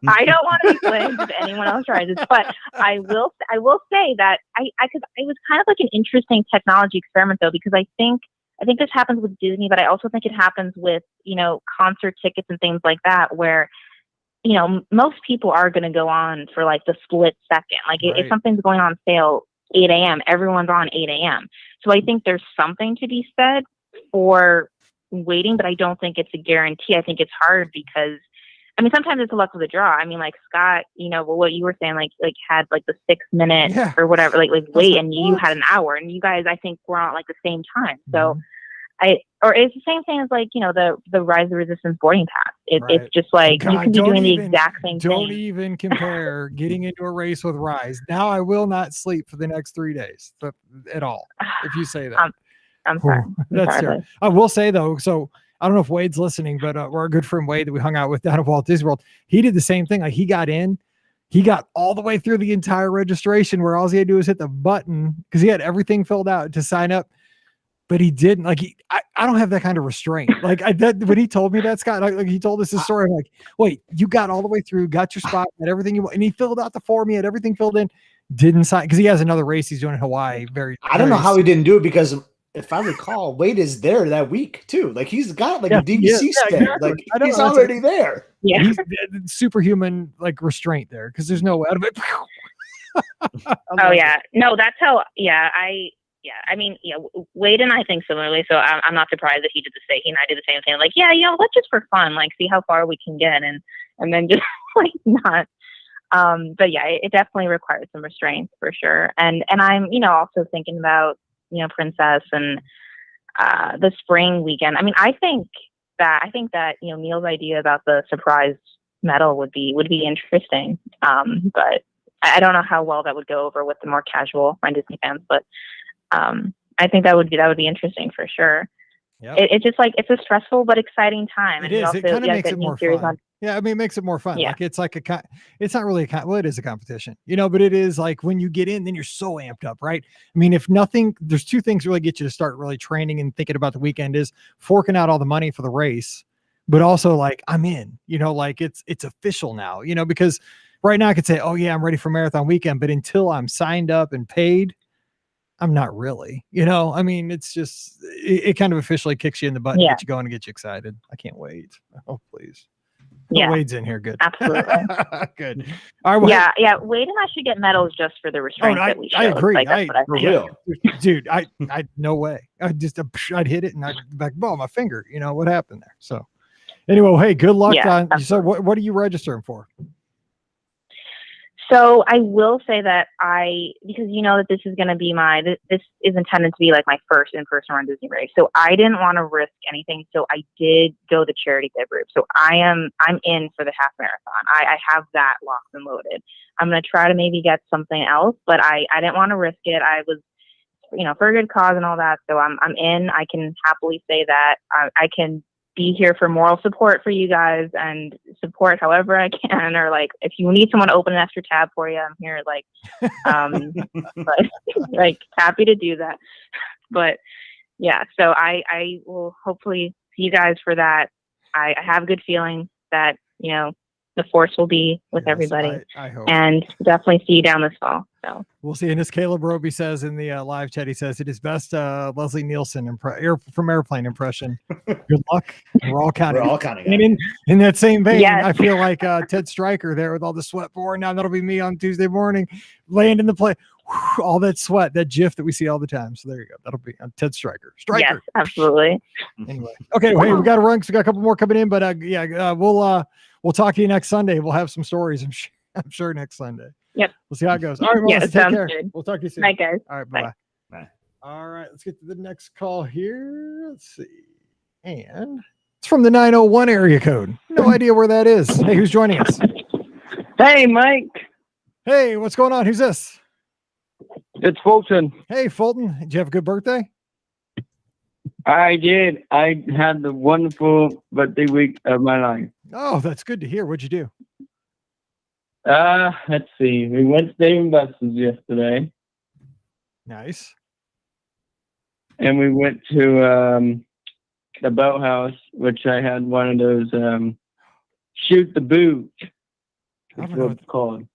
I don't want to be blamed if anyone else tries it, but I will say that because it was kind of like an interesting technology experiment though, because I think this happens with Disney, but I also think it happens with concert tickets and things like that, where most people are going to go on for like the split second. Like right. If something's going on sale 8 a.m., everyone's on 8 a.m. So I think there's something to be said for waiting, but I don't think it's a guarantee. I think it's hard because, I mean, sometimes it's the luck of the draw. I mean, like Scott, what you were saying, like had like the 6 minute or whatever, like wait, and you had an hour, and you guys, I think, were on like the same time. So or it's the same thing as like, the Rise of the Resistance boarding pass. Right. It's just like God, you could be don't doing the even- exact same Don't thing. even compare getting into a race with Rise. Now I will not sleep for the next 3 days at all. If you say that. I'm sorry. That's sorry, terrible. I will say though, so I don't know if Wade's listening, but our good friend Wade that we hung out with down at Walt Disney World, he did the same thing. Like he got all the way through the entire registration where all he had to do was hit the button because he had everything filled out to sign up. But he didn't I don't have that kind of restraint. Like when he told me that, Scott, like he told us this story, I'm like, wait, you got all the way through, got your spot, had everything you want, and he filled out the form, he had everything filled in, didn't sign because he has another race he's doing in Hawaii. I don't know how he didn't do it because if I recall, Wade is there that week too. Like he's got a DVC stand. Exactly. Like he's already there. Yeah. He's superhuman restraint there because there's no way out of it. Oh yeah. No, that's how. Yeah, I mean, Wade and I think similarly, so I'm not surprised that he and I did the same thing. Like, let's just for fun, like, see how far we can get, and then just like not. But yeah, it definitely requires some restraint for sure. And I'm, also thinking about, Princess and the spring weekend. I mean, I think that Neil's idea about the surprise medal would be interesting. But I don't know how well that would go over with the more casual Disney fans, but. I think that would be interesting for sure. Yep. It's just like it's a stressful but exciting time. It is. It kind of makes it more fun. Yeah, I mean, it makes it more fun. Yeah. Like it's like it's not really well, it is a competition, but it is like when you get in, then you're so amped up, right? I mean, if nothing, there's two things really get you to start really training and thinking about the weekend is forking out all the money for the race, but also like I'm in, like it's official now, because right now I could say, oh yeah, I'm ready for marathon weekend, but until I'm signed up and paid, I'm not really, I mean, it's just, it kind of officially kicks you in the butt and gets you going and get you excited. I can't wait. Oh, please. Yeah. Wade's in here. Good. Absolutely. Good. All right. Well, yeah. Wade and I should get medals just for the restraint that we showed. I agree. Like, that's what I think. Dude, I no way. I'd hit it and I'd be like, my finger, what happened there? So anyway, hey, good luck. So what are you registering for? So I will say that because that this is going to be this is intended to be like my first in-person run Disney race. So I didn't want to risk anything. So I did go the charity bib route. So I'm in for the half marathon. I have that locked and loaded. I'm going to try to maybe get something else, but I didn't want to risk it. I was, for a good cause and all that. So I'm in. I can happily say that I can be here for moral support for you guys and support however I can, or like if you need someone to open an extra tab for you, I'm here. Like, but like happy to do that. But yeah, so I will hopefully see you guys for that. I have a good feeling that the force will be with everybody. I hope. And definitely see you down this fall. So we'll see. And as Caleb Roby says in the live chat, he says it is best Leslie Nielsen from Airplane impression. Good luck. We're all counting. And in that same vein, yes. I feel like Ted Stryker there with all the sweat pouring down. That'll be me on Tuesday morning, laying in the plane. All that sweat, that GIF that we see all the time. So there you go. That'll be on Ted Stryker. Yes, absolutely. Anyway, okay. Well, hey, we got to run because we got a couple more coming in, but we'll talk to you next Sunday. We'll have some stories. I'm sure next Sunday. Yep. We'll see how it goes. All right, Melissa, take care. Good. We'll talk to you soon. Bye, guys. All right, bye-bye. Bye. All right, let's get to the next call here. Let's see. And it's from the 901 area code. No idea where that is. Hey, who's joining us? Hey, Mike. Hey, what's going on? Who's this? It's Fulton. Hey, Fulton. Did you have a good birthday? I did. I had the wonderful birthday week of my life. Oh, that's good to hear. What'd you do? Let's see. We went to Dave & Buster's yesterday. Nice. And we went to the boathouse, which I had one of those shoot the boot. I don't know what it's called.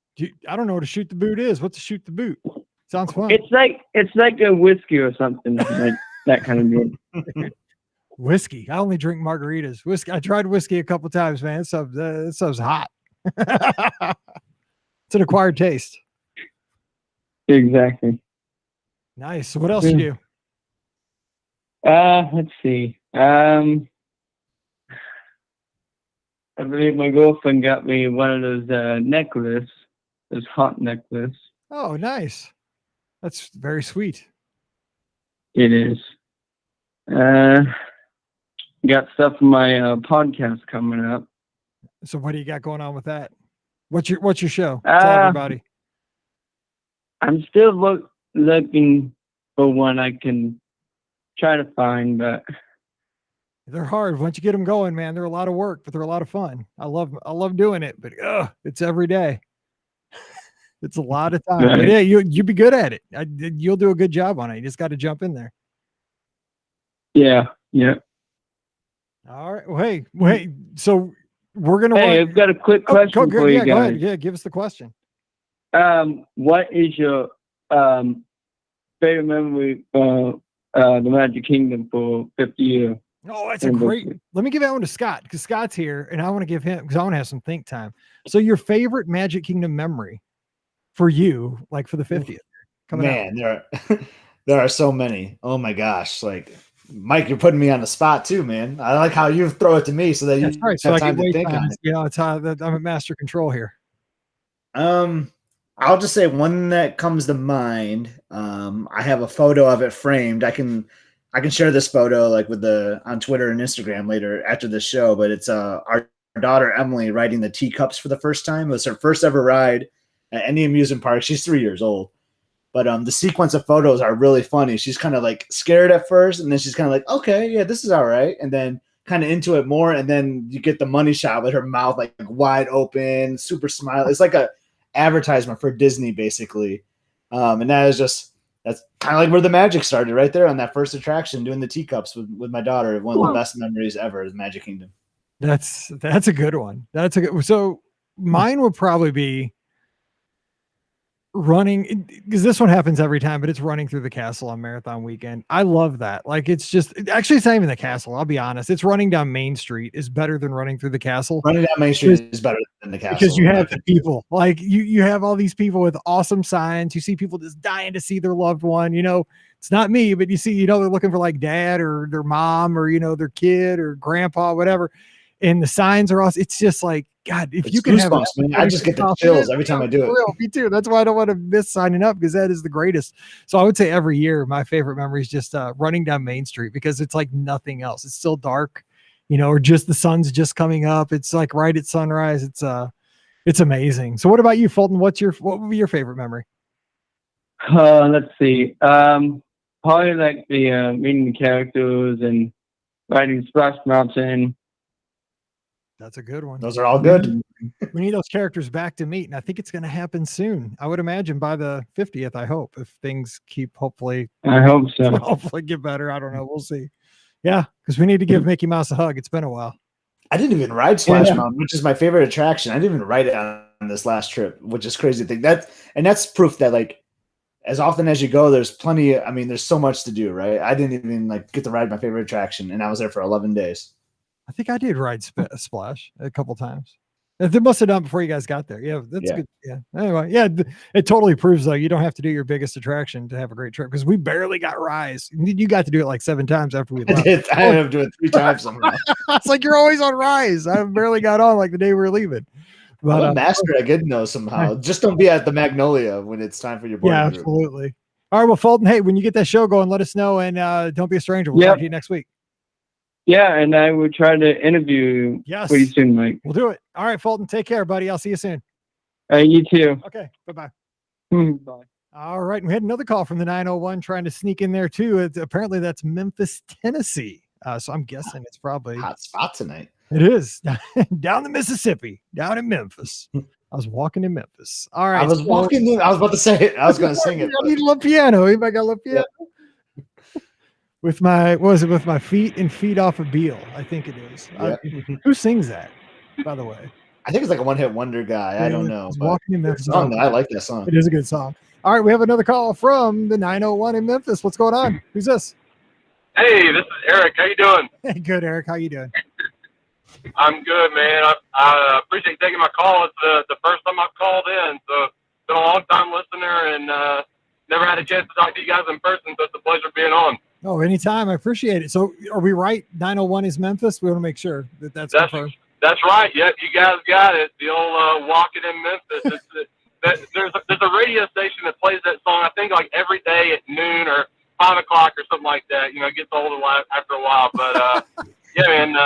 I don't know what a shoot the boot is. What's a shoot the boot? Sounds fun. It's like a whiskey or something, like that kind of drink. Whiskey. I only drink margaritas. Whiskey. I tried whiskey a couple times, man. It stuff's hot. It's an acquired taste. Exactly. Nice. So what else you do? Let's see. I believe my girlfriend got me one of those necklaces, this hot necklace. Oh, nice. That's very sweet. It is. Got stuff for my podcast coming up. So what do you got going on with that? What's your show? Tell Uh, everybody. I'm still looking for one I can try to find, but They're hard. Once you get them going, man, they're a lot of work, but they're a lot of fun. I love doing it, but it's every day. It's a lot of time. But Right. yeah, you'd be good at it. You'll do a good job on it. You just got to jump in there. yeah. All right. Well, hey. So we're gonna. Hey, I've got a quick question for you Go ahead. guys. Yeah, give us the question. What is your favorite memory for the Magic Kingdom for 50 years? Oh, that's a great. Let me give that one to Scott because Scott's here, and I want to give him because I want to have some think time. So, your favorite Magic Kingdom memory for you, like for the 50th, coming Man, there are so many. Oh my gosh! Like Mike, you're putting me on the spot too, man. I like how you throw it to me so that you That's right. So have I time get to wait think time. on it. You know, it's how I'm at master control here. I'll just say one that comes to mind. I have a photo of it framed. I can share this photo like on Twitter and Instagram later after the show. But it's our daughter Emily riding the teacups for the first time. It was her first ever ride at any amusement park. She's 3 years old. But the sequence of photos are really funny. She's kind of like scared at first, and then she's kind of like, okay, yeah, this is all right. And then kind of into it more. And then you get the money shot with her mouth like wide open, super smile. It's like a advertisement for Disney, basically. And that's kind of like where the magic started, right there on that first attraction, doing the teacups with my daughter. One of the best memories ever is Magic Kingdom. That's a good one. So mine would probably be running, because this one happens every time, but it's running through the castle on marathon weekend. I love that. Like, it's not even the castle. I'll be honest. It's running down Main Street is better than running through the castle. Running down Main Street is better than the castle. Because you have the people, like you have all these people with awesome signs. You see people just dying to see their loved one. You know, it's not me, but you see, they're looking for like dad or their mom or, their kid or grandpa, whatever. And the signs are awesome. It's just like, God, if you can have that, man. I just get the chills every time I do it. Me too. That's why I don't want to miss signing up, because that is the greatest. So I would say every year, my favorite memory is just running down Main Street, because it's like nothing else. It's still dark, or just the sun's just coming up. It's like right at sunrise. It's amazing. So what about you, Fulton? What would be your favorite memory? Let's see. Probably like the meeting the characters and riding Splash Mountain. That's a good one. Those are all good. We need those characters back to meet, and I think it's going to happen soon. I would imagine by the 50th, I hope, if things keep hopefully get better. I don't know. We'll see. Yeah, because we need to give Mickey Mouse a hug. It's been a while. I didn't even ride Splash Mountain, which is my favorite attraction. I didn't even ride it on this last trip, which is crazy to think. That's proof that, like, as often as you go, there's plenty. There's so much to do, right? I didn't even get to ride my favorite attraction, and I was there for 11 days. I think I did ride Splash a couple times. They must have done before you guys got there. Yeah, that's good. Yeah. Anyway, yeah, it totally proves, though, you don't have to do your biggest attraction to have a great trip, because we barely got Rise. You got to do it like 7 times after we left. I had to do it 3 times somehow. It's like, you're always on Rise. I barely got on like the day we were leaving. But I'm a master at getting those somehow. Just don't be at the Magnolia when it's time for your boarding group. Absolutely. All right, well, Fulton, hey, when you get that show going, let us know, and don't be a stranger. We'll talk to you next week. Yeah, and I will try to interview you pretty soon, Mike. We'll do it. All right, Fulton, take care, buddy. I'll see you soon. You too. Okay, bye-bye. Bye. All right, and we had another call from the 901 trying to sneak in there, too. Apparently, that's Memphis, Tennessee. So I'm guessing it's probably hot spot tonight. It is down the Mississippi, down in Memphis. I was walking in Memphis. All right. I was walking. I was about to say it. I was going to sing it. I need a little piano. Anybody got a little piano? Yeah. With my feet off of Beale? I think it is. Yeah. Who sings that, by the way? I think it's like a one-hit wonder guy. Yeah, I don't know. Walking in Memphis. I like that song. It is a good song. All right, we have another call from the 901 in Memphis. What's going on? Who's this? Hey, this is Eric. How you doing? Hey, good, Eric. How you doing? I'm good, man. I appreciate you taking my call. It's the first time I've called in, so been a long-time listener, and never had a chance to talk to you guys in person, so it's a pleasure being on. Oh, anytime. I appreciate it. So are we right? 901 is Memphis? We want to make sure that's confirmed. That's right. Yeah, you guys got it. The old Walking in Memphis. There's a radio station that plays that song, I think, like every day at noon or 5 o'clock or something like that. You know, it gets old after a while. But yeah, man,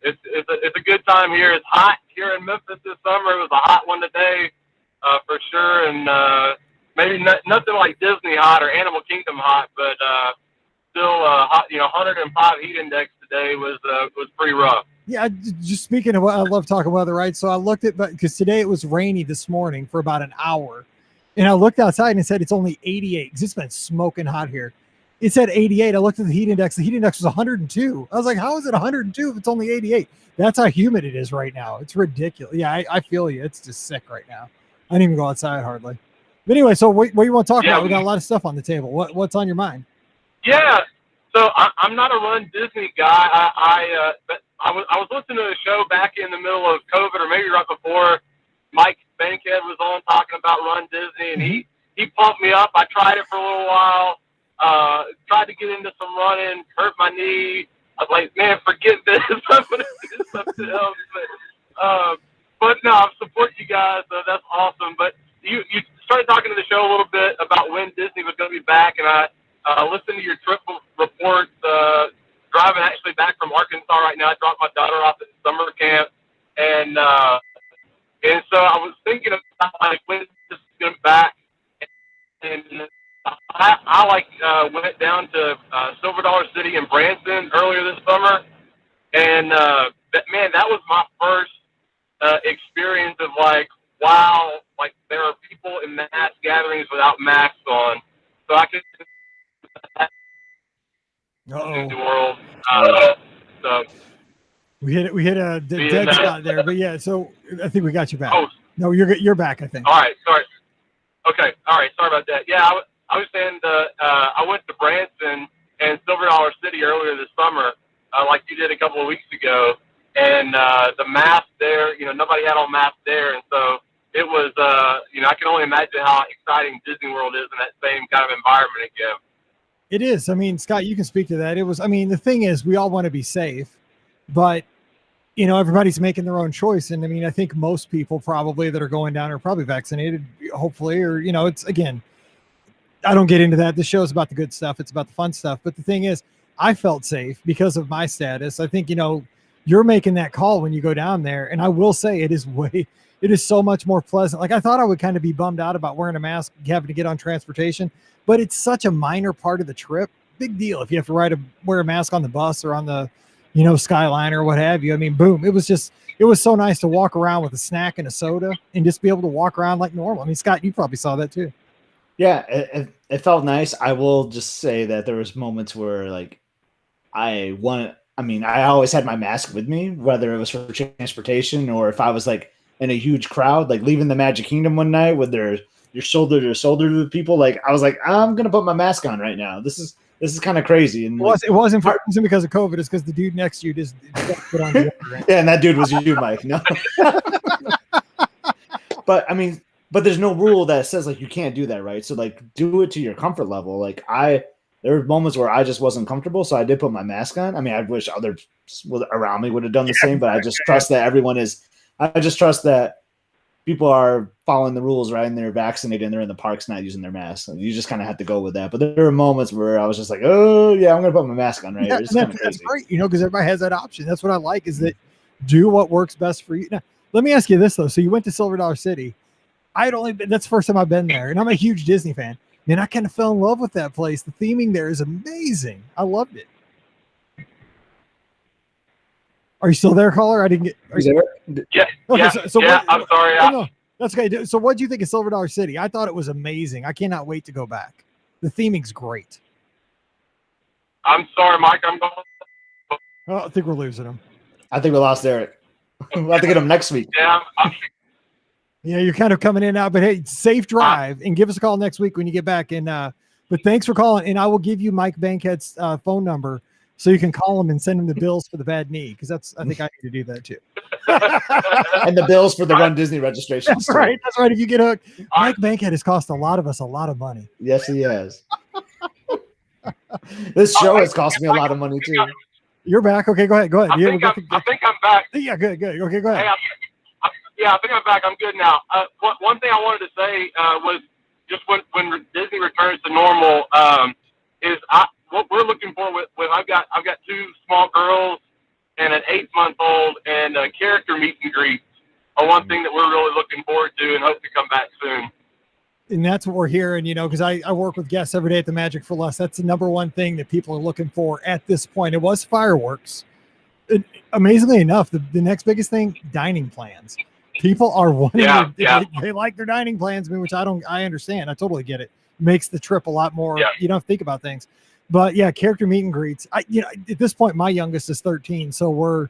it's a good time here. It's hot here in Memphis this summer. It was a hot one today, for sure, and maybe nothing like Disney hot or Animal Kingdom hot, but still hot. You know, 105 heat index today was pretty rough. Yeah, just speaking of what I love talking weather, right? So I looked at, because today it was rainy this morning for about an hour, and I looked outside and it said it's only 88 because it's been smoking hot here. It said 88. I looked at the heat index. The heat index was 102. I was like, how is it 102 if it's only 88? That's how humid it is right now. It's ridiculous. Yeah, I feel you. It's just sick right now. I didn't even go outside hardly. But anyway, so what you want to talk about? We got a lot of stuff on the table. What's on your mind? Yeah. So I'm not a Run Disney guy. But I was listening to a show back in the middle of COVID, or maybe right before. Mike Bankhead was on talking about Run Disney, and he pumped me up. I tried it for a little while. Tried to get into some running, hurt my knee. I was like, man, forget this. I'm gonna do something else. But no, I support you guys. So that's awesome. But you started talking to the show a little bit about when Disney was going to be back, and I listened to your trip reports. Driving actually back from Arkansas right now. I dropped my daughter off at summer camp, and so I was thinking about like when this is going to be back, and I went down to Silver Dollar City in Branson earlier this summer, and that was my first experience of like, wow, like there are people in mass gatherings without masks on, so I could see the world. So we hit a dead spot there, but yeah. So I think we got you back. Oh, no, you're back. I think. All right, sorry. Okay, all right, sorry about that. Yeah, I was saying I went to Branson and Silver Dollar City earlier this summer, like you did a couple of weeks ago, and the mask there, nobody had on masks there, and so it was, I can only imagine how exciting Disney World is in that same kind of environment again. It is. I mean, Scott, you can speak to that. It was. I mean, the thing is, we all want to be safe, but everybody's making their own choice. And I mean, I think most people probably that are going down are probably vaccinated, hopefully, or, it's, again, I don't get into that. The show's about the good stuff. It's about the fun stuff. But the thing is, I felt safe because of my status. I think, you're making that call when you go down there. And I will say it is so much more pleasant. Like I thought I would kind of be bummed out about wearing a mask, having to get on transportation, but it's such a minor part of the trip. Big deal. If you have to wear a mask on the bus or on the, Skyliner or what have you. I mean, boom. It was so nice to walk around with a snack and a soda and just be able to walk around like normal. I mean, Scott, you probably saw that too. Yeah, it felt nice. I will just say that there was moments where like I always had my mask with me, whether it was for transportation or if I was like in a huge crowd, like leaving the Magic Kingdom one night with you're shoulder to shoulder with people. Like I was like, I'm going to put my mask on right now. This is kind of crazy. And it wasn't because of COVID. It's because the dude next to you just put on the other, right? Yeah, and that dude was you, Mike. No. But there's no rule that says like you can't do that, right? So like do it to your comfort level. Like there were moments where I just wasn't comfortable, so I did put my mask on. I mean, I wish others around me would have done the same, but I just trust that I just trust that people are following the rules, right? And they're vaccinated and they're in the parks not using their masks. You just kind of have to go with that. But there were moments where I was just like, oh yeah, I'm going to put my mask on right here. That's great, because everybody has that option. That's what I like, is that do what works best for you. Now, let me ask you this though. So you went to Silver Dollar City. That's the first time I've been there, and I'm a huge Disney fan. Man, I kind of fell in love with that place. The theming there is amazing. I loved it. Are you still there, caller? I didn't get. Yeah. Okay, yeah. So I'm sorry. No, that's okay. So, what do you think of Silver Dollar City? I thought it was amazing. I cannot wait to go back. The theming's great. I'm sorry, Mike. I'm going. Oh, I think we're losing him. I think we lost Eric. We'll have to get him next week. Yeah. Yeah, you're kind of coming in and out, but hey, safe drive and give us a call next week when you get back. And but thanks for calling, and I will give you Mike Bankhead's phone number so you can call him and send him the bills for the bad knee, because I think I need to do that too. And the bills for the Run Disney registration. That's right. That's right. If you get hooked, Mike Bankhead has cost a lot of us a lot of money. Yes, he has. This show has cost me a lot of money too. You're back. Okay, go ahead. I think I'm back. Yeah, good. Okay, go ahead. Yeah, I think I'm back. I'm good now. One thing I wanted to say was just when Disney returns to normal, what we're looking for with I've got 2 small girls and an 8-month-old, and character meet and greets are one thing that we're really looking forward to and hope to come back soon. And that's what we're hearing, because I work with guests every day at the Magic for Less. That's the number one thing that people are looking for at this point. It was fireworks. Amazingly enough, the next biggest thing, dining plans. People are wanting they like their dining plans, which I understand. I totally get it. Makes the trip a lot more, you don't think about things. But yeah, character meet and greets. At this point, my youngest is 13. So we're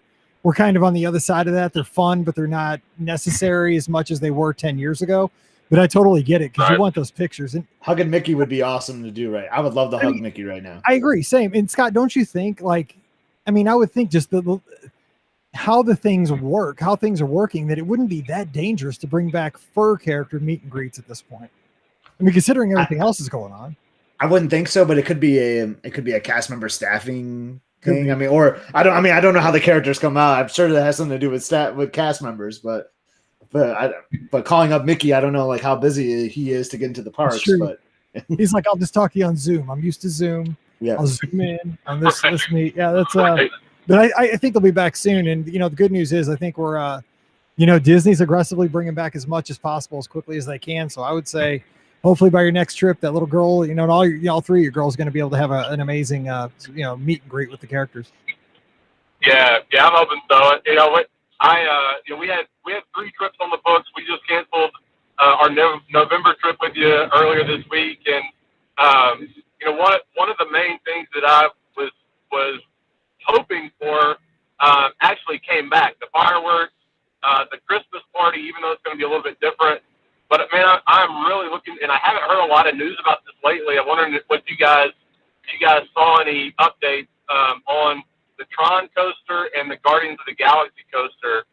kind of on the other side of that. They're fun, but they're not necessary as much as they were 10 years ago. But I totally get it because you want those pictures. And hugging Mickey would be awesome to do, right? I would love to hug Mickey right now. I agree. Same. And Scott, don't you think I would think just how things are working, that it wouldn't be that dangerous to bring back fur character meet and greets at this point. I mean, considering everything else is going on. I wouldn't think so, but it could be a cast member staffing thing. I don't know how the characters come out. I'm sure that has something to do with cast members, but calling up Mickey, I don't know like how busy he is to get into the parks. But he's like, I'll just talk to you on Zoom. I'm used to Zoom. Yeah, I'll zoom in on this meet. Yeah, that's But I think they'll be back soon. And the good news is I think we're Disney's aggressively bringing back as much as possible as quickly as they can. So I would say, hopefully by your next trip, that little girl, and all 3 of your girls, going to be able to have an amazing, meet and greet with the characters. Yeah, I'm hoping so. We had 3 trips on the books. We just canceled our November trip with you earlier this week, and one of the main things that I was hoping for actually came back. The fireworks, the Christmas party, even though it's going to be a little bit different. But man, I'm really looking, and I haven't heard a lot of news about this lately. I'm wondering if you guys saw any updates on the Tron coaster and the Guardians of the Galaxy coaster.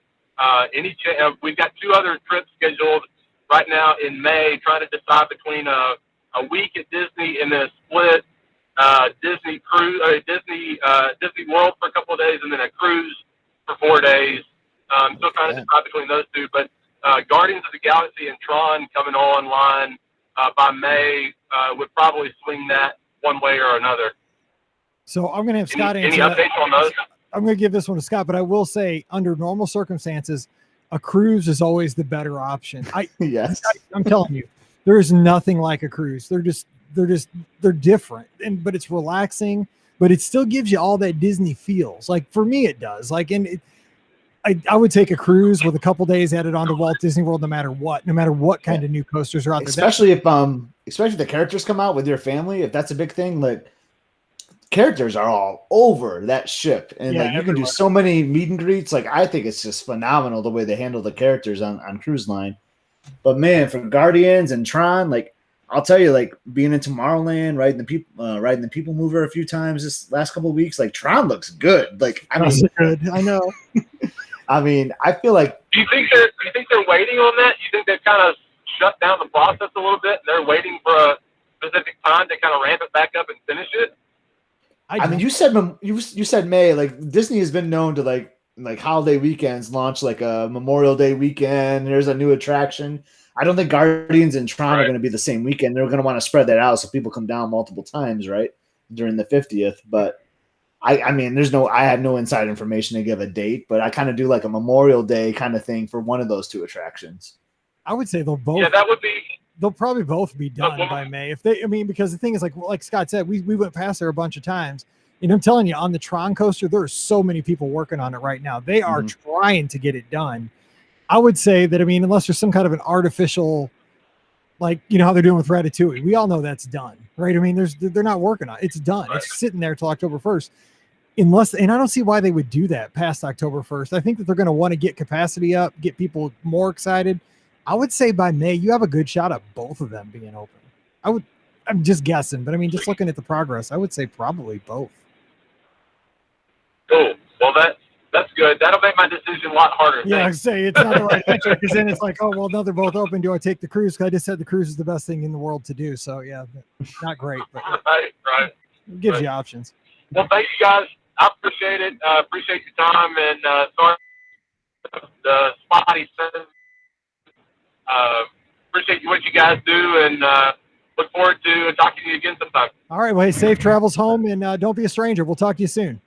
We've got 2 other trips scheduled right now in May, trying to decide between a week at Disney and then a split Disney cruise, Disney World for a couple of days, and then a cruise for 4 days. Still trying to decide between those 2, but Guardians of the Galaxy and Tron coming online by May would probably swing that one way or another. So I'm going to have Scott answer. Any updates on those? I'm going to give this one to Scott, but I will say, under normal circumstances, a cruise is always the better option. Yes, I'm telling you, there is nothing like a cruise. They're different, but it's relaxing, but it still gives you all that Disney feels. Like for me, it does. I would take a cruise with a couple days added onto Walt Disney World, no matter what kind of new coasters are out there. Especially if the characters come out with your family, if that's a big thing, like characters are all over that ship, and you can do so many meet and greets. Like I think it's just phenomenal the way they handle the characters on Cruise Line. But man, for Guardians and Tron, like I'll tell you, like being in Tomorrowland, riding the People Mover a few times this last couple of weeks, like Tron looks good. Like good. I know. I mean, I feel like. Do you think they're waiting on that? Do you think they've kind of shut down the process a little bit, and they're waiting for a specific time to kind of ramp it back up and finish it? I mean, you said May. Like Disney has been known to like holiday weekends launch like a Memorial Day weekend. There's a new attraction. I don't think Guardians and Tron are going to be the same weekend. They're going to want to spread that out so people come down multiple times, right, during the 50th. But I mean, I have no inside information to give a date, but I kind of do like a Memorial Day kind of thing for one of those 2 attractions. I would say they'll both. Yeah, that would be. They'll probably both be done by May. Because the thing is, like Scott said, we went past there a bunch of times. And I'm telling you, on the Tron coaster, there are so many people working on it right now. They are trying to get it done. I would say that, unless there's some kind of an artificial, like, how they're doing with Ratatouille. We all know that's done, right? They're not working on it. It's done. Right. It's sitting there till October 1st. And I don't see why they would do that past October 1st. I think that they're going to want to get capacity up, get people more excited. I would say by May, you have a good shot at both of them being open. I'm just guessing, but just looking at the progress, I would say probably both. Cool. Well, that's good. That'll make my decision a lot harder. Yeah, I say it's not the right answer, because then it's like, oh, well, now they're both open. Do I take the cruise? Because I just said the cruise is the best thing in the world to do. So, yeah, not great, but right. It gives you options. Well, thank you guys. I appreciate it. Appreciate your time, and sorry the spotty service. Appreciate what you guys do, and look forward to talking to you again sometime. All right. Well, hey, safe travels home, and don't be a stranger. We'll talk to you soon.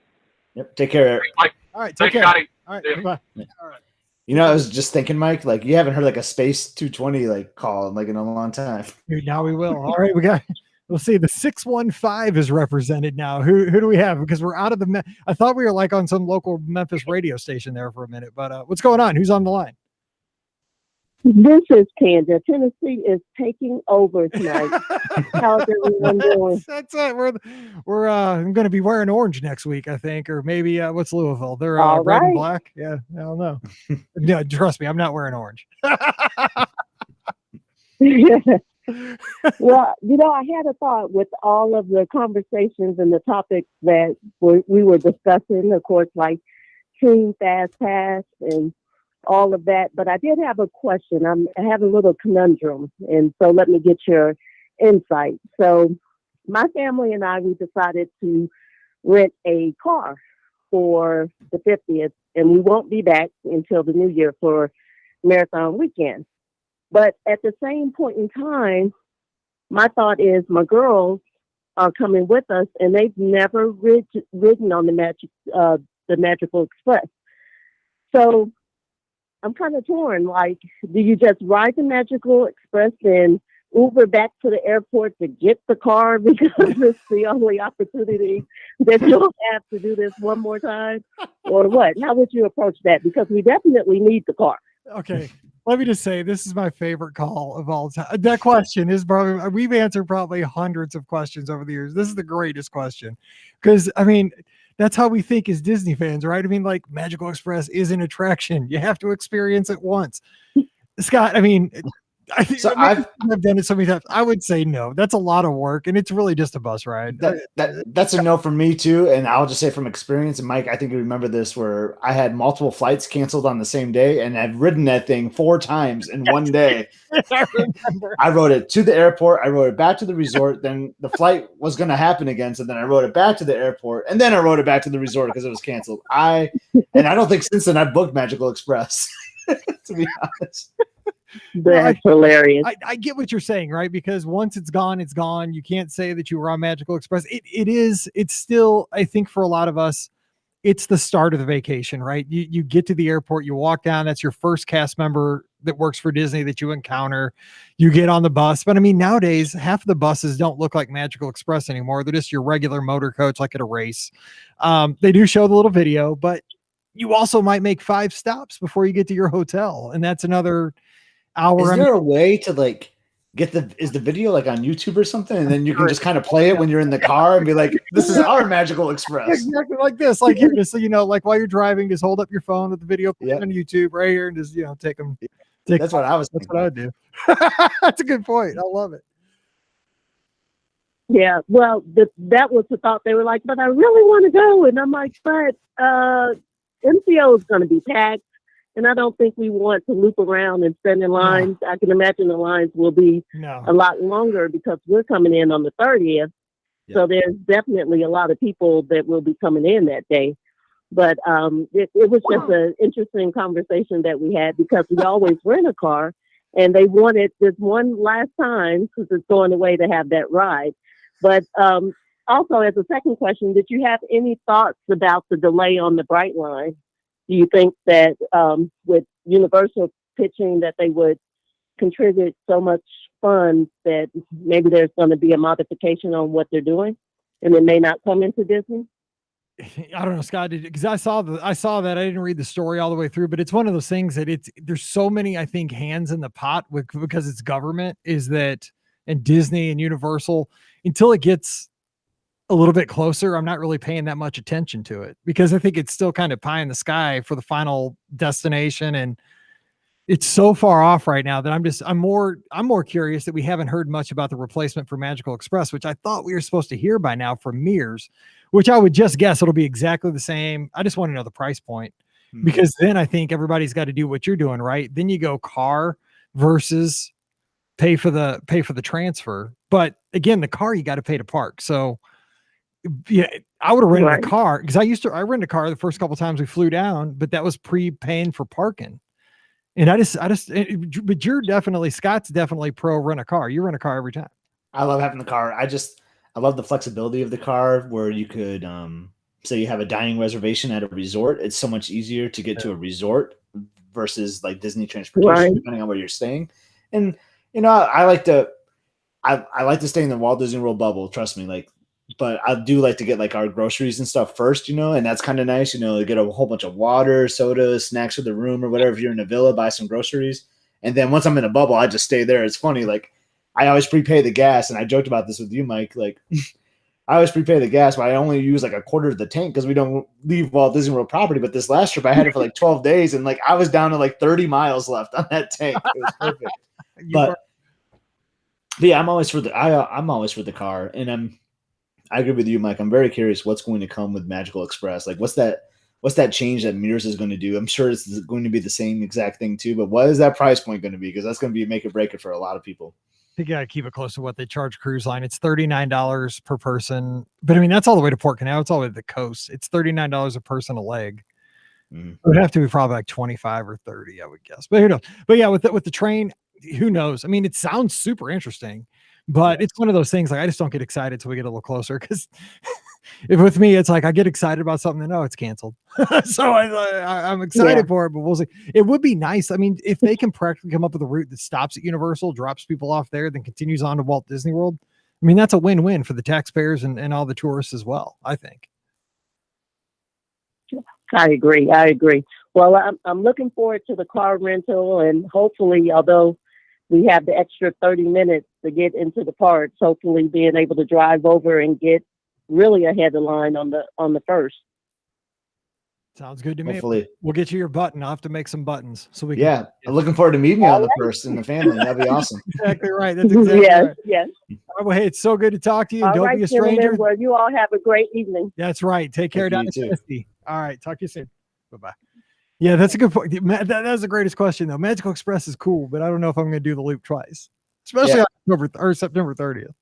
Yep. Take care. Thanks, Mike. All right. Take Thanks, care. Scotty. All right. See ya. Bye. You know, I was just thinking, Mike, like you haven't heard like a Space 220 like call like in a long time. Dude, now we will. All right. We'll see. The 615 is represented now. Who do we have? Because we're out of I thought we were like on some local Memphis radio station there for a minute, but what's going on? Who's on the line? This is Tanja. Tennessee is taking over tonight. How's everyone doing? That's it. We're I'm going to be wearing orange next week, I think, or maybe what's Louisville? They're All red and right. black. Yeah, I don't know. No, trust me, I'm not wearing orange. Well, I had a thought with all of the conversations and the topics that we were discussing, of course, like Team Fast Pass and all of that. But I did have a question. I have a little conundrum, and so let me get your insight. So my family and I, we decided to rent a car for the 50th, and we won't be back until the new year for Marathon Weekend. But at the same point in time, my thought is my girls are coming with us, and they've never ridden on the Magical Express. So I'm kind of torn. Like, do you just ride the Magical Express and Uber back to the airport to get the car because it's the only opportunity that you'll have to do this one more time, or what? How would you approach that? Because we definitely need the car. Okay. Let me just say, this is my favorite call of all time. That question is probably, we've answered probably hundreds of questions over the years. This is the greatest question. Because, I mean, that's how we think as Disney fans, right? I mean, like, Magical Express is an attraction. You have to experience it once. Scott, I mean, I think So I've done it so many times. I would say no. That's a lot of work, and it's really just a bus ride. That's a no for me too. And I'll just say from experience, and Mike, I think you remember this, where I had multiple flights canceled on the same day, and I've ridden that thing 4 times in one day. I remember. I rode it to the airport, I rode it back to the resort, then the flight was going to happen again, so then I rode it back to the airport, and then I rode it back to the resort because it was canceled. I don't think since then I've booked Magical Express, to be honest. That's hilarious. I get what you're saying, right? Because once it's gone, it's gone. You can't say that you were on Magical Express. It's still, I think for a lot of us, it's the start of the vacation, right? You get to the airport, you walk down, that's your first cast member that works for Disney that you encounter. You get on the bus. But I mean, nowadays, half of the buses don't look like Magical Express anymore. They're just your regular motor coach, like at a race. They do show the little video, but you also might make 5 stops before you get to your hotel. And that's another hour. Is there a way to like get is the video like on YouTube or something, and then you can just kind of play it when you're in the car and be like, "This is our Magical Express." Exactly like this, like here, just so you know, like while you're driving, just hold up your phone with the video on YouTube right here, and just take them. That's what I was. That's what I would do. That's a good point. I love it. Yeah, well, that was the thought. They were like, but I really want to go. And I'm like, but MCO is going to be packed. And I don't think we want to loop around and stand in lines. No. I can imagine the lines will be a lot longer because we're coming in on the 30th. Yep. So there's definitely a lot of people that will be coming in that day. But it was just an interesting conversation that we had because we always rent a car. And they wanted this one last time, because it's going away, to have that ride. But also, as a second question, did you have any thoughts about the delay on the Bright Line? Do you think that with Universal pitching that they would contribute so much funds that maybe there's going to be a modification on what they're doing and it may not come into Disney? I don't know, Scott, because I saw that. I didn't read the story all the way through, but it's one of those things that there's so many, I think, hands in the pot because it's government and Disney and Universal, until it gets a little bit closer, I'm not really paying that much attention to it because I think it's still kind of pie in the sky for the final destination. And it's so far off right now that I'm more curious that we haven't heard much about the replacement for Magical Express, which I thought we were supposed to hear by now from Mears, which I would just guess it'll be exactly the same. I just want to know the price point because then I think everybody's got to do what you're doing, right? Then you go car versus pay for the transfer. But again, the car, you got to pay to park. So yeah, I would have rented a car because I rented a car the first couple of times we flew down, but that was pre-paying for parking. And but you're definitely, Scott's definitely pro rent a car. You rent a car every time. I love having the car. I love the flexibility of the car where you could say you have a dining reservation at a resort. It's so much easier to get to a resort versus like Disney transportation, Right. depending on where you're staying. And I like to I like to stay in the Walt Disney World bubble, trust me. Like, but I do like to get like our groceries and stuff first, and that's kind of nice, to get a whole bunch of water, soda, snacks for the room or whatever. If you're in a villa, buy some groceries. And then once I'm in a bubble, I just stay there. It's funny. Like I always prepay the gas, and I joked about this with you, Mike. Like I always prepay the gas, but I only use like a quarter of the tank because we don't leave Walt Disney World property. But this last trip, I had it for like 12 days, and like I was down to like 30 miles left on that tank. It was perfect. But yeah, I'm always for the car, and I agree with you, Mike. I'm very curious what's going to come with Magical Express. Like, what's that change that Mears is going to do? I'm sure it's going to be the same exact thing too, but what is that price point going to be? Because that's going to be make or break it for a lot of people. You got to keep it close to what they charge cruise line. It's $39 per person, but I mean that's all the way to Port Canal. It's all the way to the coast. It's $39 a person a leg. Mm-hmm. It would have to be probably like 25 or 30, I would guess. But who knows? But yeah, with the train, who knows? I mean, it sounds super interesting, but it's one of those things. Like I just don't get excited till we get a little closer because. If with me, it's like I get excited about something and it's canceled. So I'm excited for it, but we'll see. It would be nice. I mean, if they can practically come up with a route that stops at Universal, drops people off there, then continues on to Walt Disney World. I mean, that's a win-win for the taxpayers and all the tourists as well, I think. I agree. Well, I'm looking forward to the car rental, and hopefully, although we have the extra 30 minutes to get into the parks, hopefully being able to drive over and get really ahead of the line on the first. Sounds good to me. Hopefully. We'll get you your button. I'll have to make some buttons so we can. Yeah, I'm looking forward to meeting you on the first in the family. That'd be awesome. Exactly right. That's exactly right. Yes. All right, well, hey, it's so good to talk to you. All Don't right, be a stranger. gentlemen. Well, you all have a great evening. That's right. Take care down in too. Tennessee. All right. Talk to you soon. Bye-bye. Yeah, that's a good point. That's the greatest question, though. Magical Express is cool, but I don't know if I'm going to do the loop twice, especially on September 30th.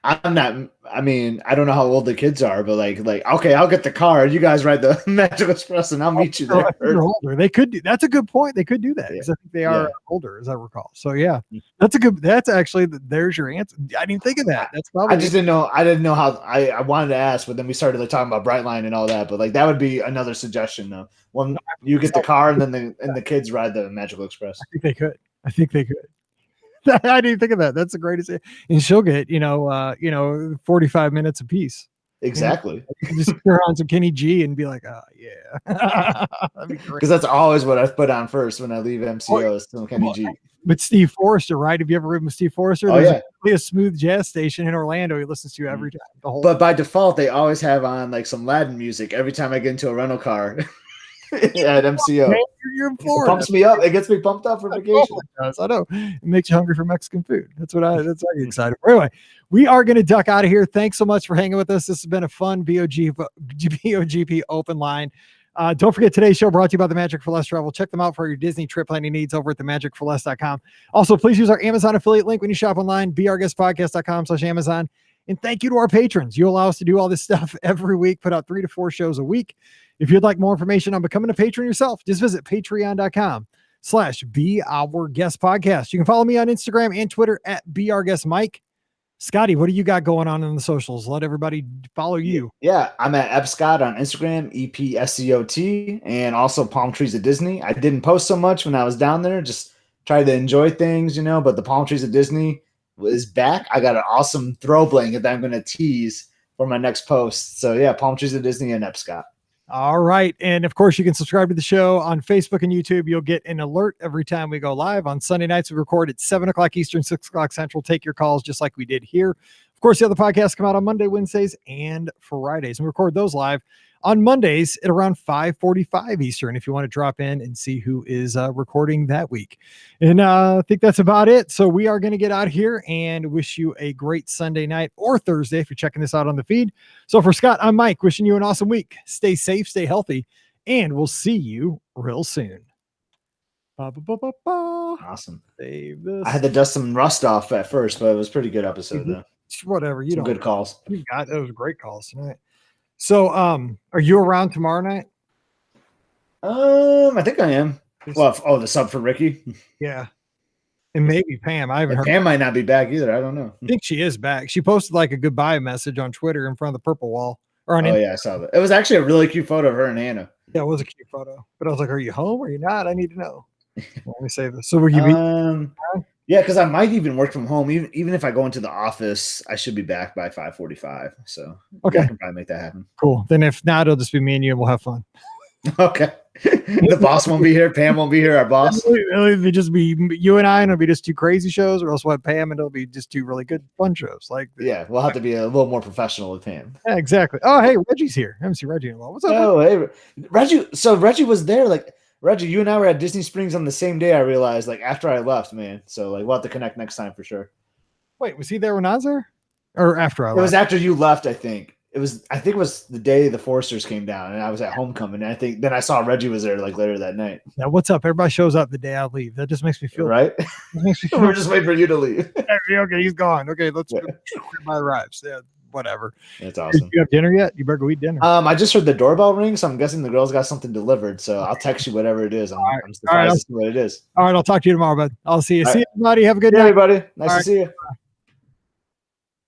I'm not. I mean, I don't know how old the kids are, but like, okay, I'll get the car. You guys ride the Magical Express, and I'll meet you there. They're older. They could do. That's a good point. They could do that because I think they are older, as I recall. So yeah, that's actually there's your answer. I didn't think of that. That's probably. I just didn't know. I didn't know how. I wanted to ask, but then we started like talking about Brightline and all that. But like that would be another suggestion, though. When you get the car, and then the kids ride the Magical Express. I think they could. I didn't think of that. That's the greatest. And she'll get, 45 minutes a piece. Exactly. Just turn on some Kenny G and be like, oh yeah. Because that's always what I put on first when I leave MCOs. Some Kenny G. But Steve Forrester, right? Have you ever ridden with Steve Forrester? There's a smooth jazz station in Orlando he listens to every time. But by default, they always have on like some Latin music every time I get into a rental car. At MCO. Man, you're in Florida. It pumps me up. It gets me pumped up for vacation. I know. It makes you hungry for Mexican food. That's what I get excited for. Anyway, we are going to duck out of here. Thanks so much for hanging with us. This has been a fun BOGP Open Line. Don't forget today's show brought to you by the Magic for Less Travel. Check them out for your Disney trip planning needs over at themagicforless.com. Also, please use our Amazon affiliate link when you shop online, beourguestpodcast.com/Amazon. And thank you to our patrons. You allow us to do all this stuff every week, put out 3 to 4 shows a week. If you'd like more information on becoming a patron yourself, just visit patreon.com/beourguestpodcast. You can follow me on Instagram and Twitter at beourguestmike. Scotty, what do you got going on in the socials? Let everybody follow you. Yeah, I'm at EpScott on Instagram, EPSCOT, and also Palm Trees at Disney. I didn't post so much when I was down there, just try to enjoy things, but the Palm Trees at Disney is back. I got an awesome throw blanket that I'm going to tease for my next post. So yeah, Palm Trees at Disney and EpScott. All right. And of course, you can subscribe to the show on Facebook and YouTube. You'll get an alert every time we go live. On Sunday nights, we record at 7 o'clock Eastern, 6 o'clock Central. Take your calls just like we did here. Of course, the other podcasts come out on Monday, Wednesdays, and Fridays. And we record those live on Mondays at around 5:45 Eastern if you want to drop in and see who is recording that week. And I think that's about it. So we are going to get out of here and wish you a great Sunday night or Thursday if you're checking this out on the feed. So for Scott, I'm Mike, wishing you an awesome week. Stay safe, stay healthy, and we'll see you real soon. Awesome. Save this. I had to dust some rust off at first, but it was a pretty good episode though. Whatever. Some good calls. You got those great calls tonight. So, are you around tomorrow night? I think I am. Well, the sub for Ricky. Yeah. And maybe Pam. I haven't heard. Pam might not be back either. I don't know. I think she is back. She posted like a goodbye message on Twitter in front of the purple wall. Or on Oh yeah, I saw that. It was actually a really cute photo of her and Anna. Yeah, it was a cute photo. But I was like, "Are you home? Or are you not? I need to know." Let me save this. So will you be? Yeah, because I might even work from home. Even if I go into the office, I should be back by 5:45. So Okay, I can probably make that happen. Cool. Then if not, it'll just be me and you, and we'll have fun. Okay. The boss won't be here. Pam won't be here. Our boss. It'll just be you and I, and it'll be just two crazy shows, or else we'll have Pam, and it'll be just two really good fun shows. Like, yeah, we'll have to be a little more professional with Pam. Yeah, exactly. Oh, hey, Reggie's here. I haven't seen Reggie in a while. What's up? Oh, hey, Reggie. So Reggie was there. Like, Reggie, you and I were at Disney Springs on the same day. I realized, like, after I left, man. So, like, we'll have to connect next time for sure. Wait, was he there when I was there, or after I left? It was after you left, I think. I think it was the day the Foresters came down, and I was at homecoming. And I think then I saw Reggie was there like later that night. Yeah, what's up? Everybody shows up the day I leave. That just makes me feel right. Makes me feel We're just waiting for you to leave. Okay, he's gone. Okay, let's everybody arrives. Yeah, whatever. That's awesome. Did you have dinner yet? You better go eat dinner. I just heard the doorbell ring, so I'm guessing the girls got something delivered. So I'll text you whatever it is. I'm surprised to see what it is. All right, I'll talk to you tomorrow, bud. I'll see you. All See right. you, everybody. Have a good Yeah, night. everybody. Nice All to see you. Bye.